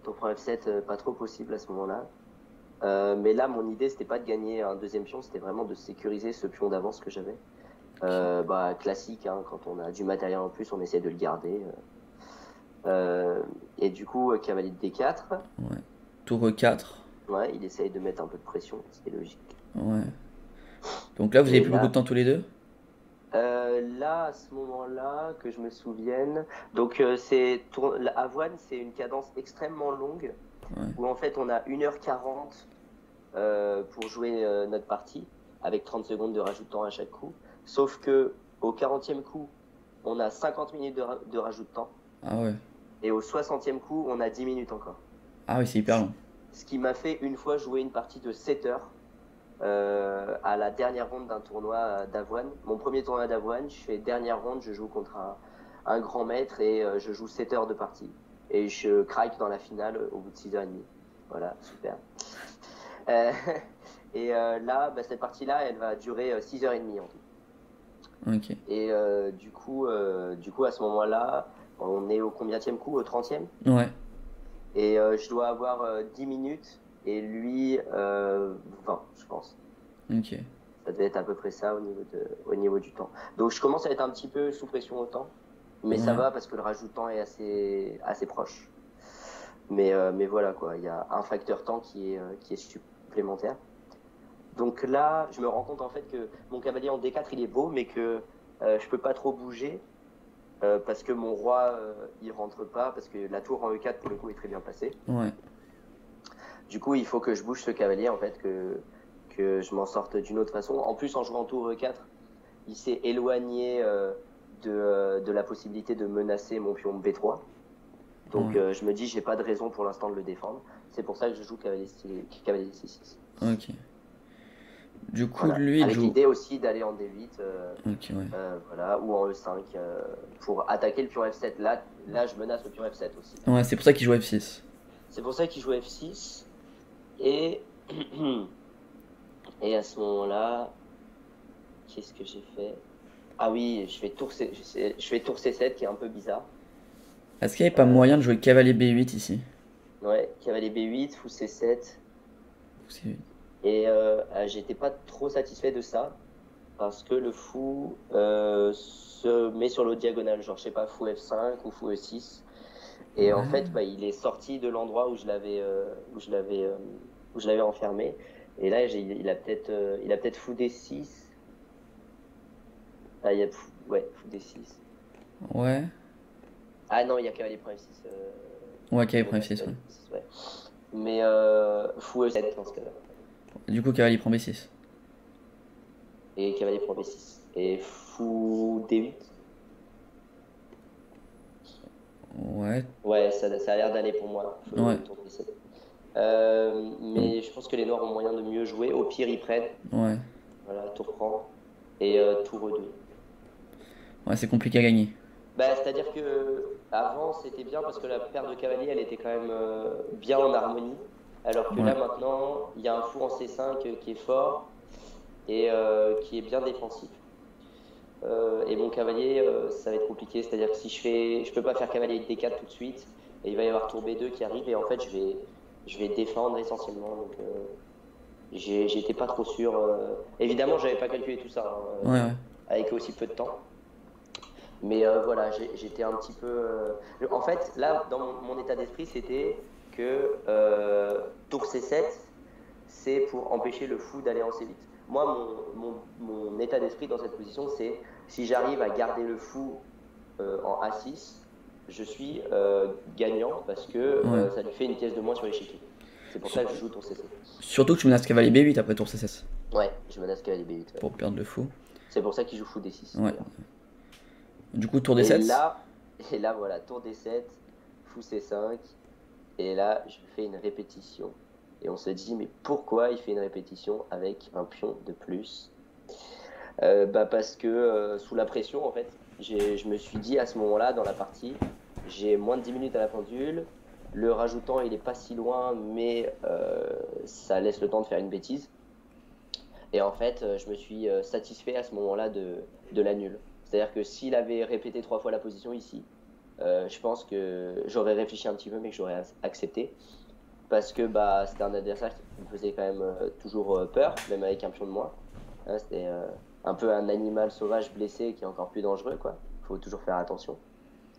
tour prend F7, pas trop possible à ce moment-là. Mais là, mon idée, c'était pas de gagner un deuxième pion, c'était vraiment de sécuriser ce pion d'avance que j'avais. Bah, classique, hein, quand on a du matériel en plus, on essaie de le garder. Et du coup, cavalier de D4. Ouais. Tour E4. Ouais, il essaye de mettre un peu de pression, ce qui est logique. Ouais. Donc là, vous avez Et plus beaucoup de là, temps tous les deux? là, à ce moment-là, que je me souvienne, donc Avoine, c'est une cadence extrêmement longue, Ouais. où en fait on a 1h40 pour jouer notre partie, avec 30 secondes de rajout de temps à chaque coup. Sauf que au 40e coup, on a 50 minutes de rajout de temps. Ah ouais. Et au 60e coup, on a 10 minutes encore. Ah oui, c'est hyper long. Ce qui m'a fait une fois jouer une partie de 7 heures à la dernière ronde d'un tournoi d'avoine. Mon premier tournoi d'avoine, je fais dernière ronde, je joue contre un grand maître et je joue 7 heures de partie. Et je craque dans la finale au bout de 6h30. Voilà, super. Euh, là, cette partie-là, elle va durer 6h30 en tout. Ok. Et du coup, à ce moment-là, on est au combienième coup? Au 30e? Ouais. Et je dois avoir 10 minutes et lui 20, je pense. Ok. Ça devait être à peu près ça au niveau du temps. Donc je commence à être un petit peu sous pression au temps, mais ça Ouais. va parce que le rajout de temps est assez proche. Mais voilà quoi, il y a un facteur temps qui est supplémentaire. Donc là, je me rends compte en fait que mon cavalier en D4 il est beau, mais que je peux pas trop bouger parce que mon roi il rentre pas, parce que la tour en E4 pour le coup est très bien placée. Ouais. Du coup, il faut que je bouge ce cavalier en fait, que je m'en sorte d'une autre façon. En plus, en jouant tour E4, il s'est éloigné de la possibilité de menacer mon pion B3. Donc Ouais. je me dis, j'ai pas de raison pour l'instant de le défendre. C'est pour ça que je joue cavalier C6. Ok. Du coup, Voilà. lui, il Avec joue. l'idée aussi d'aller en D8, Ok, ouais. voilà, ou en E5 pour attaquer le pion F7. Là, je menace le pion F7 aussi. Ouais, c'est pour ça qu'il joue F6. C'est pour ça qu'il joue F6. Et, et à ce moment-là, qu'est-ce que j'ai fait? Ah oui, je fais tour C7 qui est un peu bizarre. Est-ce qu'il n'y avait pas moyen de jouer cavalier B8 ici? Ouais, cavalier B8, fou C7. C'est- Et j'étais pas trop satisfait de ça parce que le fou se met sur l'autre diagonale, genre je sais pas, fou F5 ou fou E6. Et en Ouais. fait, il est sorti de l'endroit où je l'avais enfermé. Et là, il a peut-être fou D6. Ah, ouais, fou D6. Ouais. Ah non, il y a cavalier prend F6. Ouais, cavalier Mais prend pas F6, ouais. cavalier F6, ouais. Mais fou E7 dans ce cas-là. Du coup, cavalier prend B6. Et cavalier prend B6. Et fou D8. Ouais. Ouais, ça a l'air d'aller pour moi. Ouais. Tour D7. Mais je pense que les noirs ont moyen de mieux jouer. Au pire, ils prennent. Ouais. Voilà, tour prend. Et tour E2. Ouais, c'est compliqué à gagner. C'est-à-dire que avant c'était bien parce que la paire de cavaliers elle était quand même bien en harmonie. Alors que Ouais. là maintenant, il y a un fou en C5 qui est fort et qui est bien défensif. Et mon cavalier, ça va être compliqué. C'est-à-dire que si je peux pas faire cavalier D4 tout de suite, et il va y avoir tour B2 qui arrive, et en fait, je vais défendre essentiellement. Donc, j'étais pas trop sûr. Évidemment, j'avais pas calculé tout ça, Ouais, ouais. avec aussi peu de temps. Mais voilà, j'étais un petit peu. En fait, là, dans mon état d'esprit, c'était que tour C7, c'est pour empêcher le fou d'aller en C8. Moi, mon état d'esprit dans cette position, c'est si j'arrive à garder le fou en A6, je suis gagnant parce que Ouais. ça lui fait une pièce de moins sur l'échiquier. C'est pour ça que je joue tour C7. Surtout que tu menaces cavalier B8 après tour C6. Ouais, je menace cavalier B8. Ouais. Pour perdre le fou. C'est pour ça qu'il joue fou D6. Ouais. D'ailleurs. Du coup, tour Et D7. là, et là, voilà, tour D7, fou C5. Et là, je fais une répétition. Et on se dit, mais pourquoi il fait une répétition avec un pion de plus? Parce que sous la pression, en fait, je me suis dit à ce moment-là, dans la partie, j'ai moins de 10 minutes à la pendule. Le rajoutant, il est pas si loin, mais ça laisse le temps de faire une bêtise. Et en fait, je me suis satisfait à ce moment-là de la nulle. C'est-à-dire que s'il avait répété 3 fois la position ici, je pense que j'aurais réfléchi un petit peu, mais que j'aurais accepté. Parce que c'était un adversaire qui me faisait quand même toujours peur, même avec un pion de moins. Hein, c'était un peu un animal sauvage blessé qui est encore plus dangereux, quoi. Faut toujours faire attention.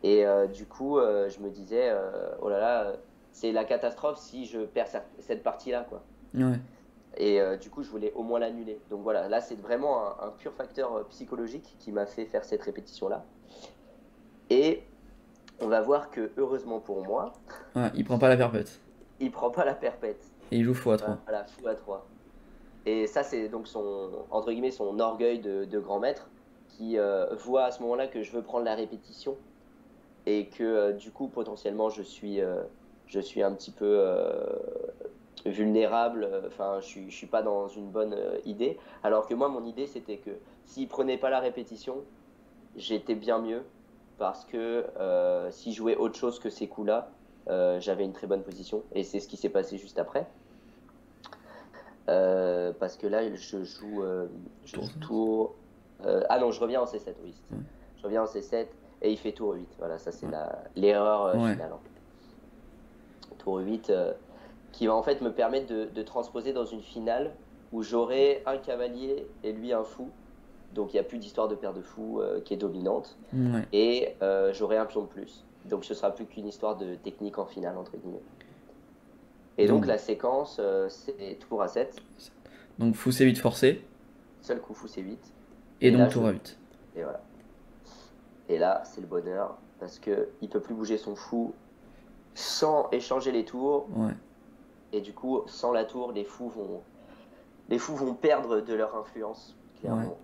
Et du coup, je me disais, oh là là, c'est la catastrophe si je perds cette partie-là, quoi. Ouais. Et du coup, je voulais au moins l'annuler. Donc voilà, là, c'est vraiment un pur facteur psychologique qui m'a fait faire cette répétition-là. Et on va voir que, heureusement pour moi, Ouais, il prend pas la perpète. il prend pas la perpète. Et il joue fou à 3. Voilà, fou à 3. Et ça, c'est donc entre guillemets, son orgueil de grand maître qui voit à ce moment-là que je veux prendre la répétition et que du coup, potentiellement, je suis un petit peu vulnérable. Enfin, je suis pas dans une bonne idée. Alors que moi, mon idée, c'était que s'il prenait pas la répétition, j'étais bien mieux parce que si je jouais autre chose que ces coups-là, j'avais une très bonne position. Et c'est ce qui s'est passé juste après. Parce que là, je Tour joue 5. tour. Ah non, je reviens en C7, oui, c'est ça. Ouais. Je reviens en C7 et il fait tour 8. Voilà, ça c'est Ouais. l'erreur Ouais. finale, hein. Tour 8 qui va en fait me permettre de transposer dans une finale où j'aurai un cavalier et lui un fou. Donc il n'y a plus d'histoire de paire de fou qui est dominante. Ouais. Et j'aurai un pion de plus. Donc ce sera plus qu'une histoire de technique en finale, entre guillemets. Et donc la séquence, c'est tour A7, Donc fou C8 forcé. seul coup fou C8. Et là, donc tour A8. Et voilà. Et là, c'est le bonheur parce que il peut plus bouger son fou sans échanger les tours. Ouais. Et du coup, sans la tour, les fous vont perdre de leur influence, clairement.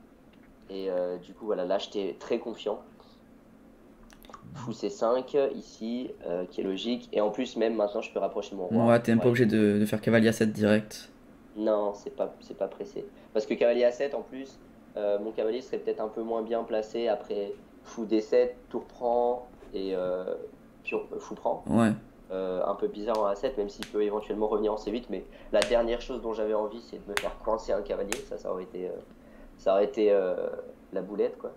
Ouais. Et du coup, voilà, là, j'étais très confiant. Fou C5 ici, qui est logique. Et en plus, même maintenant, je peux rapprocher mon roi. Ouais, t'es même pas obligé de faire cavalier A7 direct. Non, c'est pas pressé. Parce que cavalier A7, en plus, mon cavalier serait peut-être un peu moins bien placé après fou D7, tour prend et fou prend. Ouais. Un peu bizarre en A7, même s'il peut éventuellement revenir en C8. Mais la dernière chose dont j'avais envie, c'est de me faire coincer un cavalier. Ça aurait été la boulette, quoi.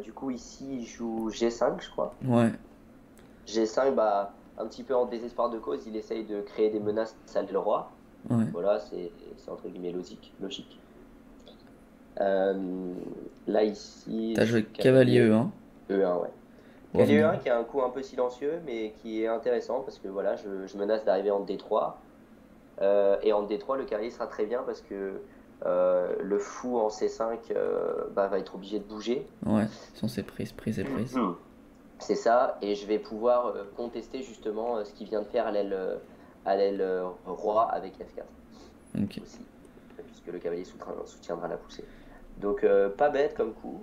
Du coup, ici, il joue G5, je crois. Ouais. G5, bah, un petit peu en désespoir de cause, il essaye de créer des menaces à le roi. Ouais. Voilà, c'est entre guillemets logique. Là, ici. T'as joué cavalier E1. E1, ouais. Cavalier E1 qui a un coup un peu silencieux, mais qui est intéressant parce que voilà, je menace d'arriver en D3. Et en D3, le cavalier sera très bien parce que le fou en C5 va être obligé de bouger. Ouais, sans ses prises. C'est ça, et je vais pouvoir contester justement ce qu'il vient de faire à l'aile roi avec F4. Ok. Aussi, puisque le cavalier soutiendra la poussée. Donc pas bête comme coup.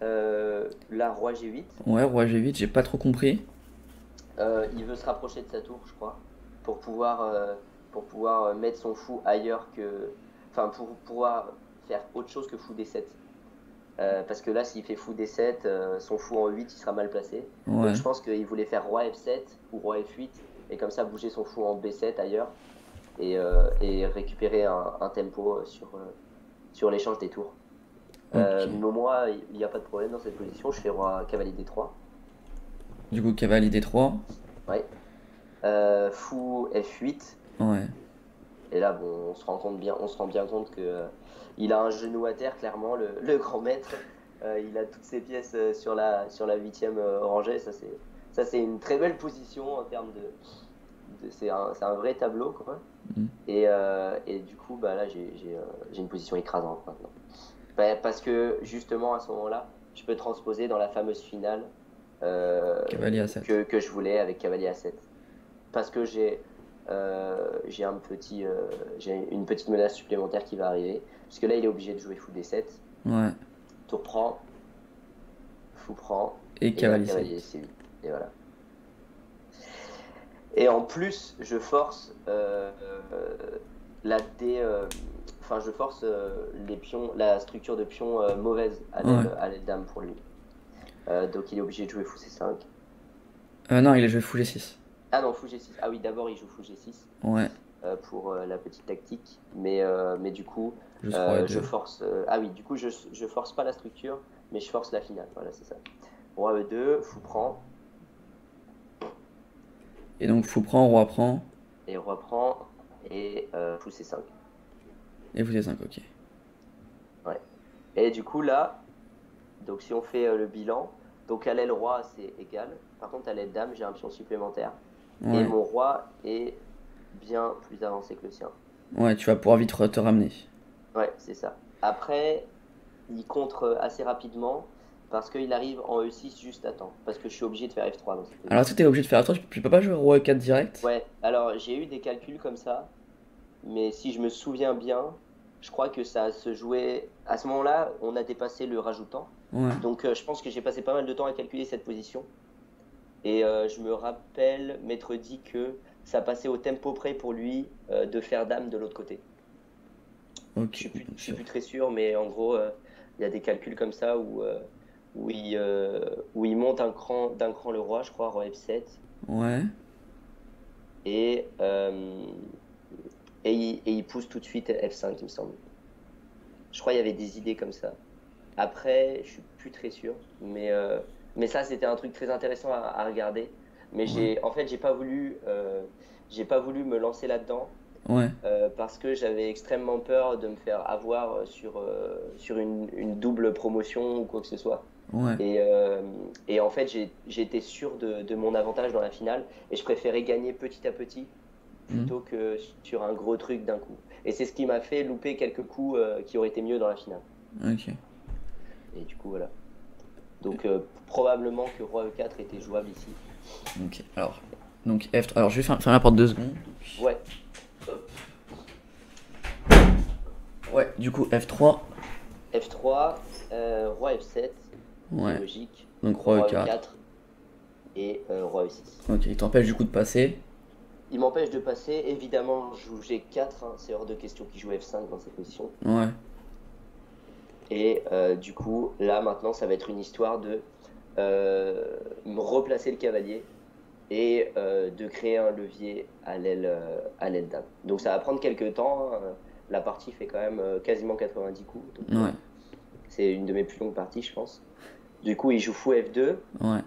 Là, roi G8. Ouais, roi G8, j'ai pas trop compris. Il veut se rapprocher de sa tour, je crois, pour pouvoir mettre son fou ailleurs que. Enfin, pour pouvoir faire autre chose que fou D7. Parce que là, s'il fait fou D7, son fou en 8, il sera mal placé. Ouais. Donc je pense qu'il voulait faire roi F7 ou roi F8, et comme ça bouger son fou en B7 ailleurs, et récupérer un tempo sur l'échange des tours. Ok. Mais moi, il n'y a pas de problème dans cette position, je fais roi cavalier D3. Du coup, cavalier D3. Ouais. Fou F8. Ouais. Et là, bon, on se rend bien compte que il a un genou à terre, clairement, le grand maître. Il a toutes ses pièces sur la 8e rangée. Ça, c'est une très belle position en termes c'est un vrai tableau, quoi. Et du coup, bah, là, j'ai une position écrasante maintenant. Parce que, justement, à ce moment-là, je peux transposer dans la fameuse finale Cavalier A7. que je voulais avec cavalier A7. Parce que j'ai une petite menace supplémentaire qui va arriver. Parce que là, il est obligé de jouer fou D7. Ouais. Tour prend, fou prend, Et cavalier C8. Et voilà. Et en plus, je force je force les pions, la structure de pions mauvaise à l'aile dame pour lui. Donc il est obligé de jouer fou C5. Non, il a joué fou G6. Ah non, fou G6. Ah oui, d'abord il joue fou G6. Ouais. Pour la petite tactique. Mais du coup, je force. Oui, du coup, je force pas la structure, mais je force la finale. Voilà, c'est ça. Roi E2, fou prend. Et donc fou prend, roi prend. Et roi prend, et fou C5. Et fou C5, ok. Ouais. Et du coup, là, donc si on fait le bilan, donc à l'aile roi, c'est égal. Par contre, à l'aile dame, j'ai un pion supplémentaire. Ouais. Et mon roi est bien plus avancé que le sien. Ouais, tu vas pouvoir vite te ramener. Ouais, c'est ça. Après, il contre assez rapidement parce qu'il arrive en E6 juste à temps. Parce que je suis obligé de faire F3 dans cette Alors, position. est-ce que t'es obligé de faire attention? Tu peux pas jouer roi E4 direct? Ouais, alors j'ai eu des calculs comme ça, mais si je me souviens bien, je crois que ça se jouait. À ce moment-là, on a dépassé le rajoutant. Ouais, Donc je pense que j'ai passé pas mal de temps à calculer cette position. Et je me rappelle m'être dit que ça passait au tempo près pour lui de faire dame de l'autre côté. ok. Je suis plus très sûr, mais en gros, il y a des calculs comme ça où il monte d'un cran le roi, je crois, roi F7, Ouais, et, et il pousse tout de suite F5, il me semble. Je crois qu'il y avait des idées comme ça. Après, je suis plus très sûr, mais ça, c'était un truc très intéressant à regarder. Mais ouais, en fait, j'ai pas voulu me lancer là-dedans ouais, parce que j'avais extrêmement peur de me faire avoir sur une double promotion ou quoi que ce soit. ouais. Et, et en fait, j'ai été sûr de mon avantage dans la finale et je préférais gagner petit à petit Hmm, plutôt que sur un gros truc d'un coup. Et c'est ce qui m'a fait louper quelques coups qui auraient été mieux dans la finale. ok. Et du coup, voilà. Donc, probablement que Roi E4 était jouable ici. Ok, alors. Donc F3. Alors, je vais faire la porte 2 secondes. Ouais, Ouais, du coup, F3. F3, Roi F7, c'est Ouais, logique. donc roi Roi E4. E4 et Roi E6. Ok, il t'empêche du coup de passer. Il m'empêche de passer. Évidemment, je joue G4, hein, c'est hors de question qu'il joue F5 dans cette position. Ouais, Et du coup, là maintenant, ça va être une histoire de me replacer le cavalier et de créer un levier à l'aile dame. Donc ça va prendre quelques temps, hein. La partie fait quand même quasiment 90 coups. Donc ouais, c'est une de mes plus longues parties, je pense. Du coup, il joue fou F2. ouais,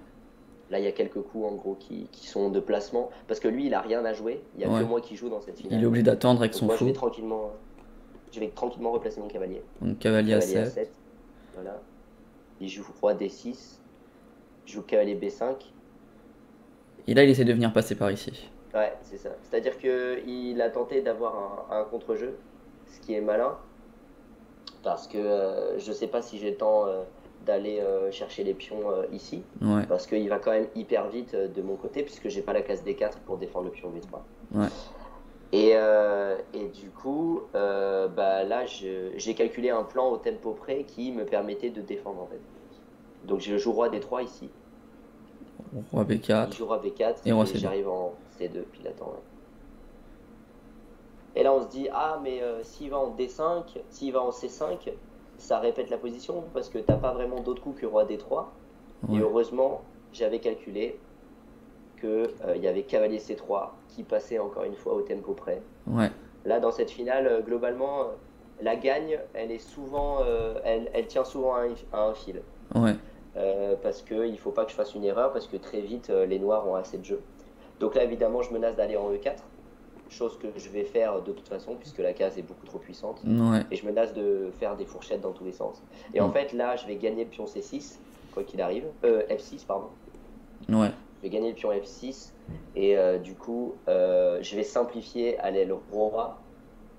Là, il y a quelques coups en gros qui sont de placement. Parce que lui, il a rien à jouer. Il n'y a que ouais. moi qui joue dans cette Il est finale. obligé d'attendre avec Donc son moi, fou. je vais tranquillement replacer mon cavalier. Donc cavalier Cavalier A7. A7. Voilà. Il joue roi D6. Il joue cavalier B5. Et là, il essaie de venir passer par ici. Ouais, c'est ça. C'est-à-dire qu'il a tenté d'avoir un contre-jeu, ce qui est malin, parce que je ne sais pas si j'ai le temps d'aller chercher les pions ici, Ouais, parce qu'il va quand même hyper vite de mon côté, puisque j'ai pas la case D4 pour défendre le pion B3. ouais, Et du coup, bah là, j'ai calculé un plan au tempo près qui me permettait de défendre en fait. Donc je joue roi D3 ici, roi il B4 joue roi B4 et roi et C2. j'arrive en C2 puis il attend. Ouais. Et là, on se dit, ah, mais s'il va en D5, s'il va en C5, ça répète la position parce que t'as pas vraiment d'autres coups que roi D3. Et Ouais, heureusement, j'avais calculé que il y avait cavalier C3 qui passait encore une fois au tempo près. ouais, Là, dans cette finale, globalement, la gagne, elle tient souvent à un fil. ouais, Parce qu'il ne faut pas que je fasse une erreur, parce que très vite, les noirs ont assez de jeu. Donc là, évidemment, je menace d'aller en E4, chose que je vais faire de toute façon, puisque la case est beaucoup trop puissante. ouais, Et je menace de faire des fourchettes dans tous les sens. Et en mm, fait, là, je vais gagner le pion C6, quoi qu'il arrive. F6, pardon. ouais, Je vais gagner le pion F6. Et du coup, je vais simplifier à l'aile roi.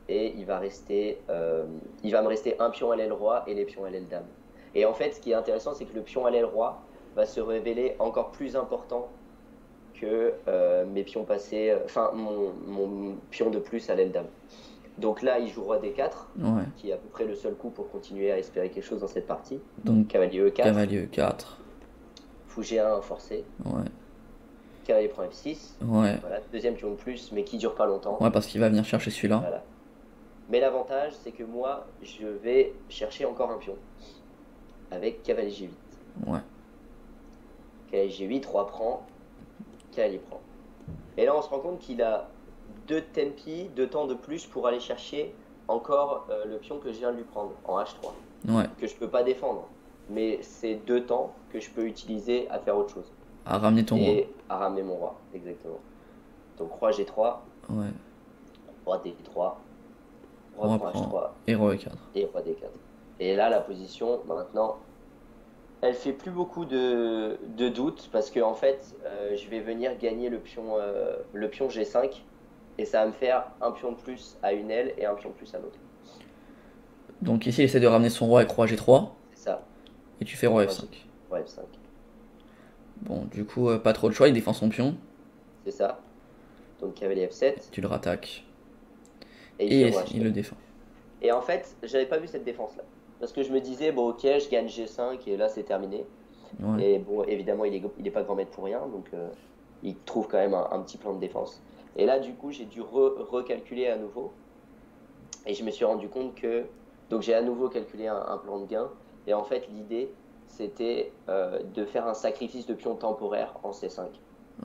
Et il va me rester un pion à l'aile roi et les pions à l'aile dame. Et en fait, ce qui est intéressant, c'est que le pion à l'aile roi va se révéler encore plus important que mes pions passés, enfin mon pion de plus à l'aile dame. Donc là, il joue roi D4, ouais. qui est à peu près le seul coup pour continuer à espérer quelque chose dans cette partie. Donc Cavalier E4, cavalier E4. fou G1 forcé, Ouais, cavalier prend F6, ouais, voilà, deuxième pion de plus, mais qui dure pas longtemps. ouais, parce qu'il va venir chercher celui-là. Voilà. Mais l'avantage, c'est que moi, je vais chercher encore un pion avec cavalier G8. Ouais, Cavalier G8, roi prend, cavalier prend. Et là, on se rend compte qu'il a deux tempi, deux temps de plus pour aller chercher encore le pion que je viens de lui prendre en H3, ouais. que je peux pas défendre. Mais c'est deux temps que je peux utiliser à faire autre chose. À ramener ton roi. Et à ramener mon roi, exactement. Donc roi G3, Ouais, roi D3, roi roi prend prend H3 et roi E4. et roi D4. Et là, la position, maintenant, elle fait plus beaucoup de doutes parce que en fait, je vais venir gagner le pion G5 et ça va me faire un pion de plus à une aile et un pion de plus à l'autre. Donc ici, il essaie de ramener son roi avec roi G3 C'est ça. et tu fais roi Roi, F5. Roi F5. Bon, du coup, pas trop de choix, il défend son pion. C'est ça. Donc cavalier F7. Tu le rattaques. Et il fait Et roi il le H4. défend. Et en fait, j'avais pas vu cette défense-là. Parce que je me disais, bon, ok, je gagne G5 et là, c'est terminé. Ouais. Et bon, évidemment, il est pas grand maître pour rien. Donc, il trouve quand même un petit plan de défense. Et là, du coup, j'ai dû recalculer à nouveau. Et je me suis rendu compte que. Donc, j'ai à nouveau calculé un plan de gain. Et en fait, l'idée, c'était de faire un sacrifice de pion temporaire en C5.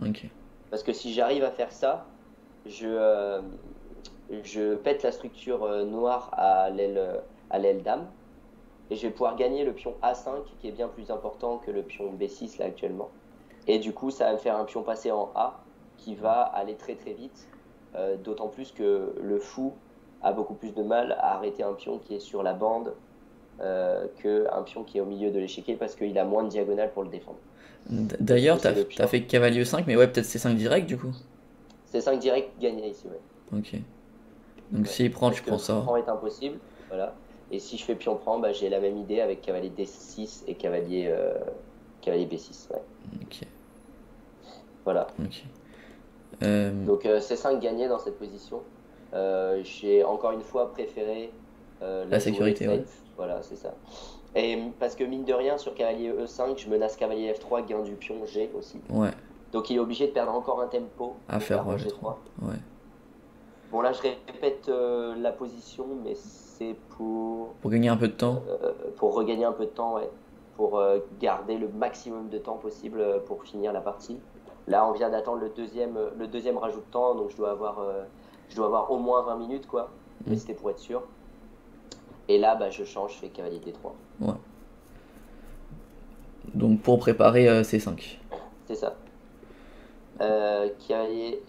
Ok. Parce que si j'arrive à faire ça, je pète la structure noire à l'aile dame. Et je vais pouvoir gagner le pion A5 qui est bien plus important que le pion B6 là actuellement. Et du coup, ça va me faire un pion passé en A qui va aller très très vite. D'autant plus que le fou a beaucoup plus de mal à arrêter un pion qui est sur la bande qu'un pion qui est au milieu de l'échiquier parce qu'il a moins de diagonale pour le défendre. Et du D'ailleurs, coup, c'est le t'as pion. fait cavalier E5, mais ouais, peut-être C5 direct du coup. C'est 5 direct gagné ici, ouais. Ok. Donc Ouais. s'il prend, Parce tu que prends fou ça. prend est impossible. Voilà. Et si je fais pion prend, bah, j'ai la même idée avec cavalier D6 et cavalier B6. Ouais. Ok. Voilà. Ok. Euh, Donc C5 gagné dans cette position. J'ai encore une fois préféré la la jouer sécurité, ouais. safe. Voilà, c'est ça. Et parce que mine de rien, sur cavalier E5, je menace cavalier F3, gain du pion G aussi. Ouais. Donc il est obligé de perdre encore un tempo À pour faire faire roi roi G3. G3. Ouais. Bon là, je répète la position, mais c'est Pour gagner un peu de temps. pour regagner un peu de temps, ouais, pour garder le maximum de temps possible pour finir la partie. Là, on vient d'attendre le deuxième rajout de temps, donc je dois avoir au moins 20 minutes, quoi. Mais Mm. c'était pour être sûr. Et là, bah, je change, je fais cavalier D3. Ouais. Donc pour préparer C5. C'est ça. Cavalier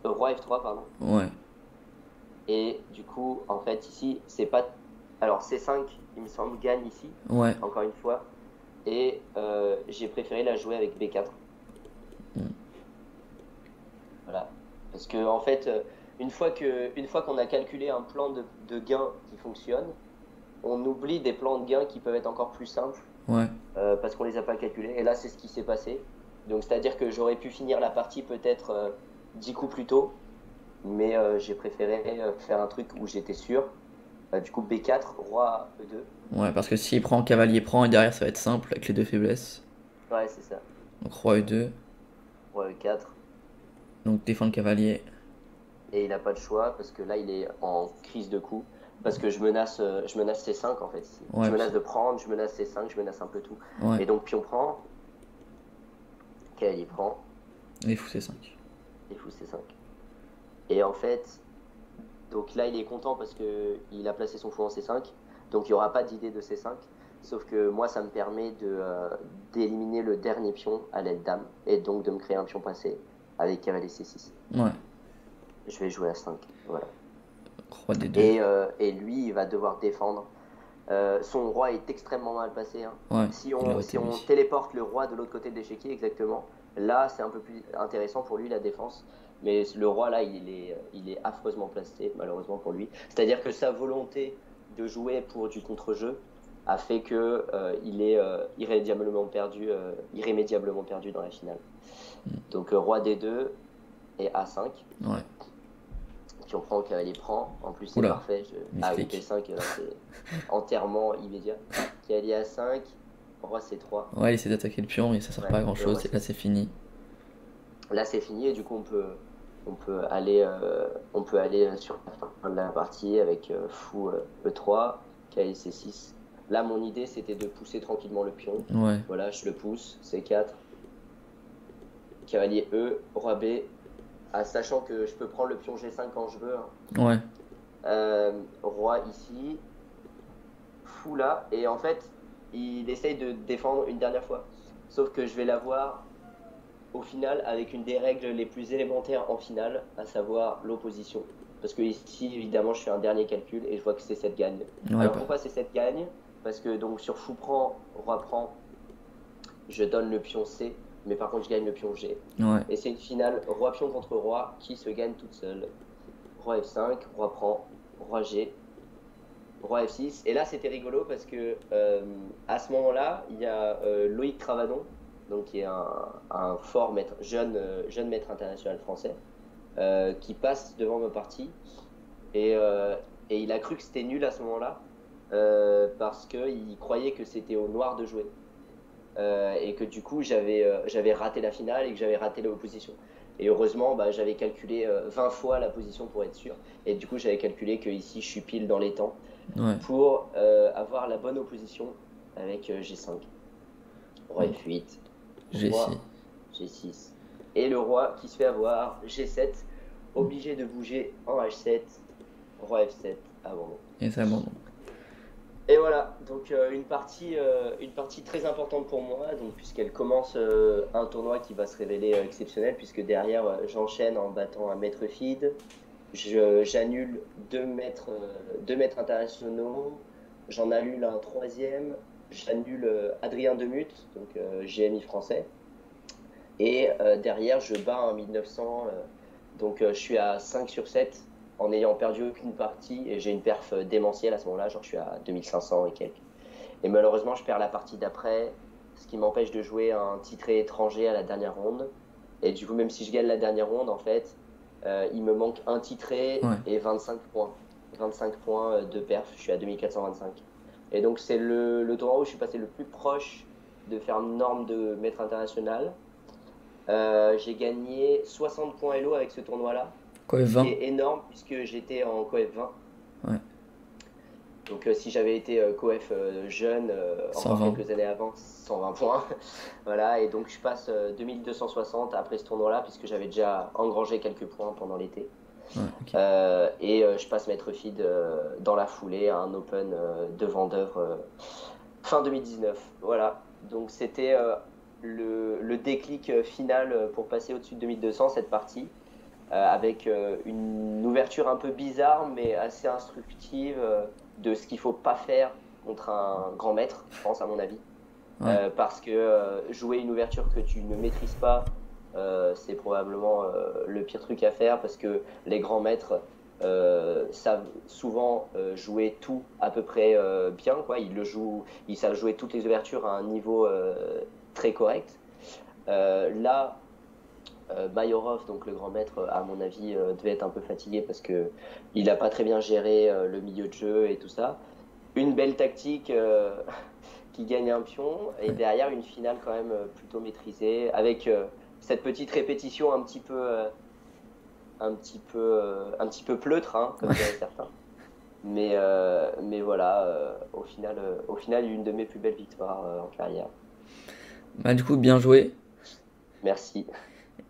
roi F3, pardon. Ouais. Et du coup, en fait, ici, c'est pas. Alors, C5, il me semble, gagne ici, Ouais. encore une fois. Et j'ai préféré la jouer avec B4. Mm. Voilà. Parce que en fait, une fois qu'on a calculé un plan de gain qui fonctionne, on oublie des plans de gain qui peuvent être encore plus simples Ouais. parce qu'on les a pas calculés. Et là, c'est ce qui s'est passé. Donc, c'est-à-dire que j'aurais pu finir la partie peut-être 10 coups plus tôt, mais j'ai préféré faire un truc où j'étais sûr. Du coup, B4, roi E2. Ouais, parce que s'il prend cavalier prend et derrière ça va être simple avec les deux faiblesses. Ouais, c'est ça. Donc roi E2. Roi E4. Donc défendre le cavalier. Et il n'a pas de choix parce que là, il est en crise de coups. Parce que je menace C5 en fait ici. Ouais, Je menace de prendre, je menace C5, je menace un peu tout. ouais. Et donc pion prend, cavalier prend, Et fou C5. et fou C5. Et en fait, donc là, il est content parce que il a placé son fou en C5. Donc il n'y aura pas d'idée de C5. Sauf que moi, ça me permet d'éliminer le dernier pion à l'aile dame. Et donc de me créer un pion passé avec cavalier C6. Ouais. Je vais jouer à 5. Voilà. Roi D2. Et lui, il va devoir défendre. Son roi est extrêmement mal passé, hein. Ouais. Si Il aurait si été on lui. téléporte le roi de l'autre côté de l'échiquier, exactement, là, c'est un peu plus intéressant pour lui, la défense. Mais le roi, là, il est affreusement placé, malheureusement pour lui. C'est-à-dire que sa volonté de jouer pour du contre-jeu a fait que il est irrémédiablement perdu dans la finale. Donc, roi D2 et A5. Ouais. Puis on prend, cavalier prend. En plus, c'est Oula. parfait. Ah oui, Misclick. B5, là, c'est enterrement immédiat. Cavalier A5, roi C3. Ouais, il essaie d'attaquer le pion, mais ça sert Ouais, pas à grand et roi chose. Et là C3. c'est fini. Là, c'est fini et du coup, on peut aller sur la fin de la partie avec fou E3, cavalier C6. Là, mon idée, c'était de pousser tranquillement le pion. Ouais. Voilà, je le pousse, C4. Cavalier E, roi B. Sachant que je peux prendre le pion G5 quand je veux, hein. Ouais. Roi ici, fou là, et en fait, il essaye de défendre une dernière fois. Sauf que je vais l'avoir au final avec une des règles les plus élémentaires en finale, à savoir l'opposition. Parce que ici, évidemment, je fais un dernier calcul et je vois que C7 gagne. Ouais, Alors pas. pourquoi C7 gagne? Parce que donc sur fou prend, roi prend, je donne le pion C, mais par contre je gagne le pion G. Ouais. Et c'est une finale roi pion contre roi qui se gagne toute seule. Roi F5, roi prend, roi G. Roi F6. Et là, c'était rigolo parce que à ce moment-là, il y a Loïc Travadon, donc qui est un fort maître, jeune maître international français, qui passe devant ma partie. Et, euh, et il a cru que c'était nul à ce moment-là parce qu'il croyait que c'était au noir de jouer. Et que du coup j'avais raté la finale et que j'avais raté l'opposition. Et heureusement, bah, j'avais calculé 20 fois la position pour être sûr. Et du coup, j'avais calculé que ici, je suis pile dans les temps Ouais, pour avoir la bonne opposition avec G5. Roi bon, F8, roi G6. G6. Et le roi qui se fait avoir G7, obligé de bouger en H7, roi F7, abandon. Et ça, bon. Et voilà, donc une partie très importante pour moi, donc puisqu'elle commence un tournoi qui va se révéler exceptionnel, puisque derrière j'enchaîne en battant un maître feed, j'annule deux maîtres internationaux, j'en annule un troisième, j'annule Adrien Demuth, donc GMI français, et derrière je bats un 1900, donc je suis à 5 sur 7 en n'ayant perdu aucune partie et j'ai une perf démentielle à ce moment-là, genre je suis à 2500 et quelques. Et malheureusement, je perds la partie d'après, ce qui m'empêche de jouer un titré étranger à la dernière ronde. Et du coup, même si je gagne la dernière ronde, en fait, il me manque un titré Ouais. et 25 points. 25 points de perf, je suis à 2425. Et donc, c'est le tournoi où je suis passé le plus proche de faire une norme de maître international. J'ai gagné 60 points Elo avec ce tournoi-là, Quoi, ce qui 20? est énorme puisque j'étais en coef 20. Ouais, Donc si j'avais été coef jeune, encore 120. quelques années avant, 120 points. Voilà, et donc je passe 2260 après ce tournoi-là, puisque j'avais déjà engrangé quelques points pendant l'été. Ouais, ok. Je passe maître feed dans la foulée à un open de Vendeuvre fin 2019. Voilà, donc c'était le déclic final pour passer au-dessus de 2200, cette partie. Avec une ouverture un peu bizarre mais assez instructive de ce qu'il ne faut pas faire contre un grand maître, je pense à mon avis. Ouais. Parce que jouer une ouverture que tu ne maîtrises pas, c'est probablement le pire truc à faire parce que les grands maîtres savent souvent jouer tout à peu près bien, quoi. Ils savent jouer toutes les ouvertures à un niveau très correct. Là, Mayorov, donc le grand maître, à mon avis, devait être un peu fatigué parce que il n'a pas très bien géré le milieu de jeu et tout ça. Une belle tactique qui gagne un pion et Ouais. derrière une finale quand même plutôt maîtrisée avec cette petite répétition un petit peu pleutre, hein, comme diraient certains. Mais voilà, au final, une de mes plus belles victoires en carrière. Bah, du coup, bien joué. Merci.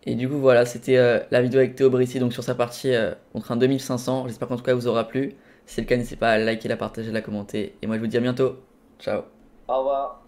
Et du coup, voilà, c'était la vidéo avec Théo Brissi, donc sur sa partie contre un 2500. J'espère qu'en tout cas, elle vous aura plu. Si c'est le cas, n'hésitez pas à liker, la partager, la commenter. Et moi, je vous dis à bientôt. Ciao. Au revoir.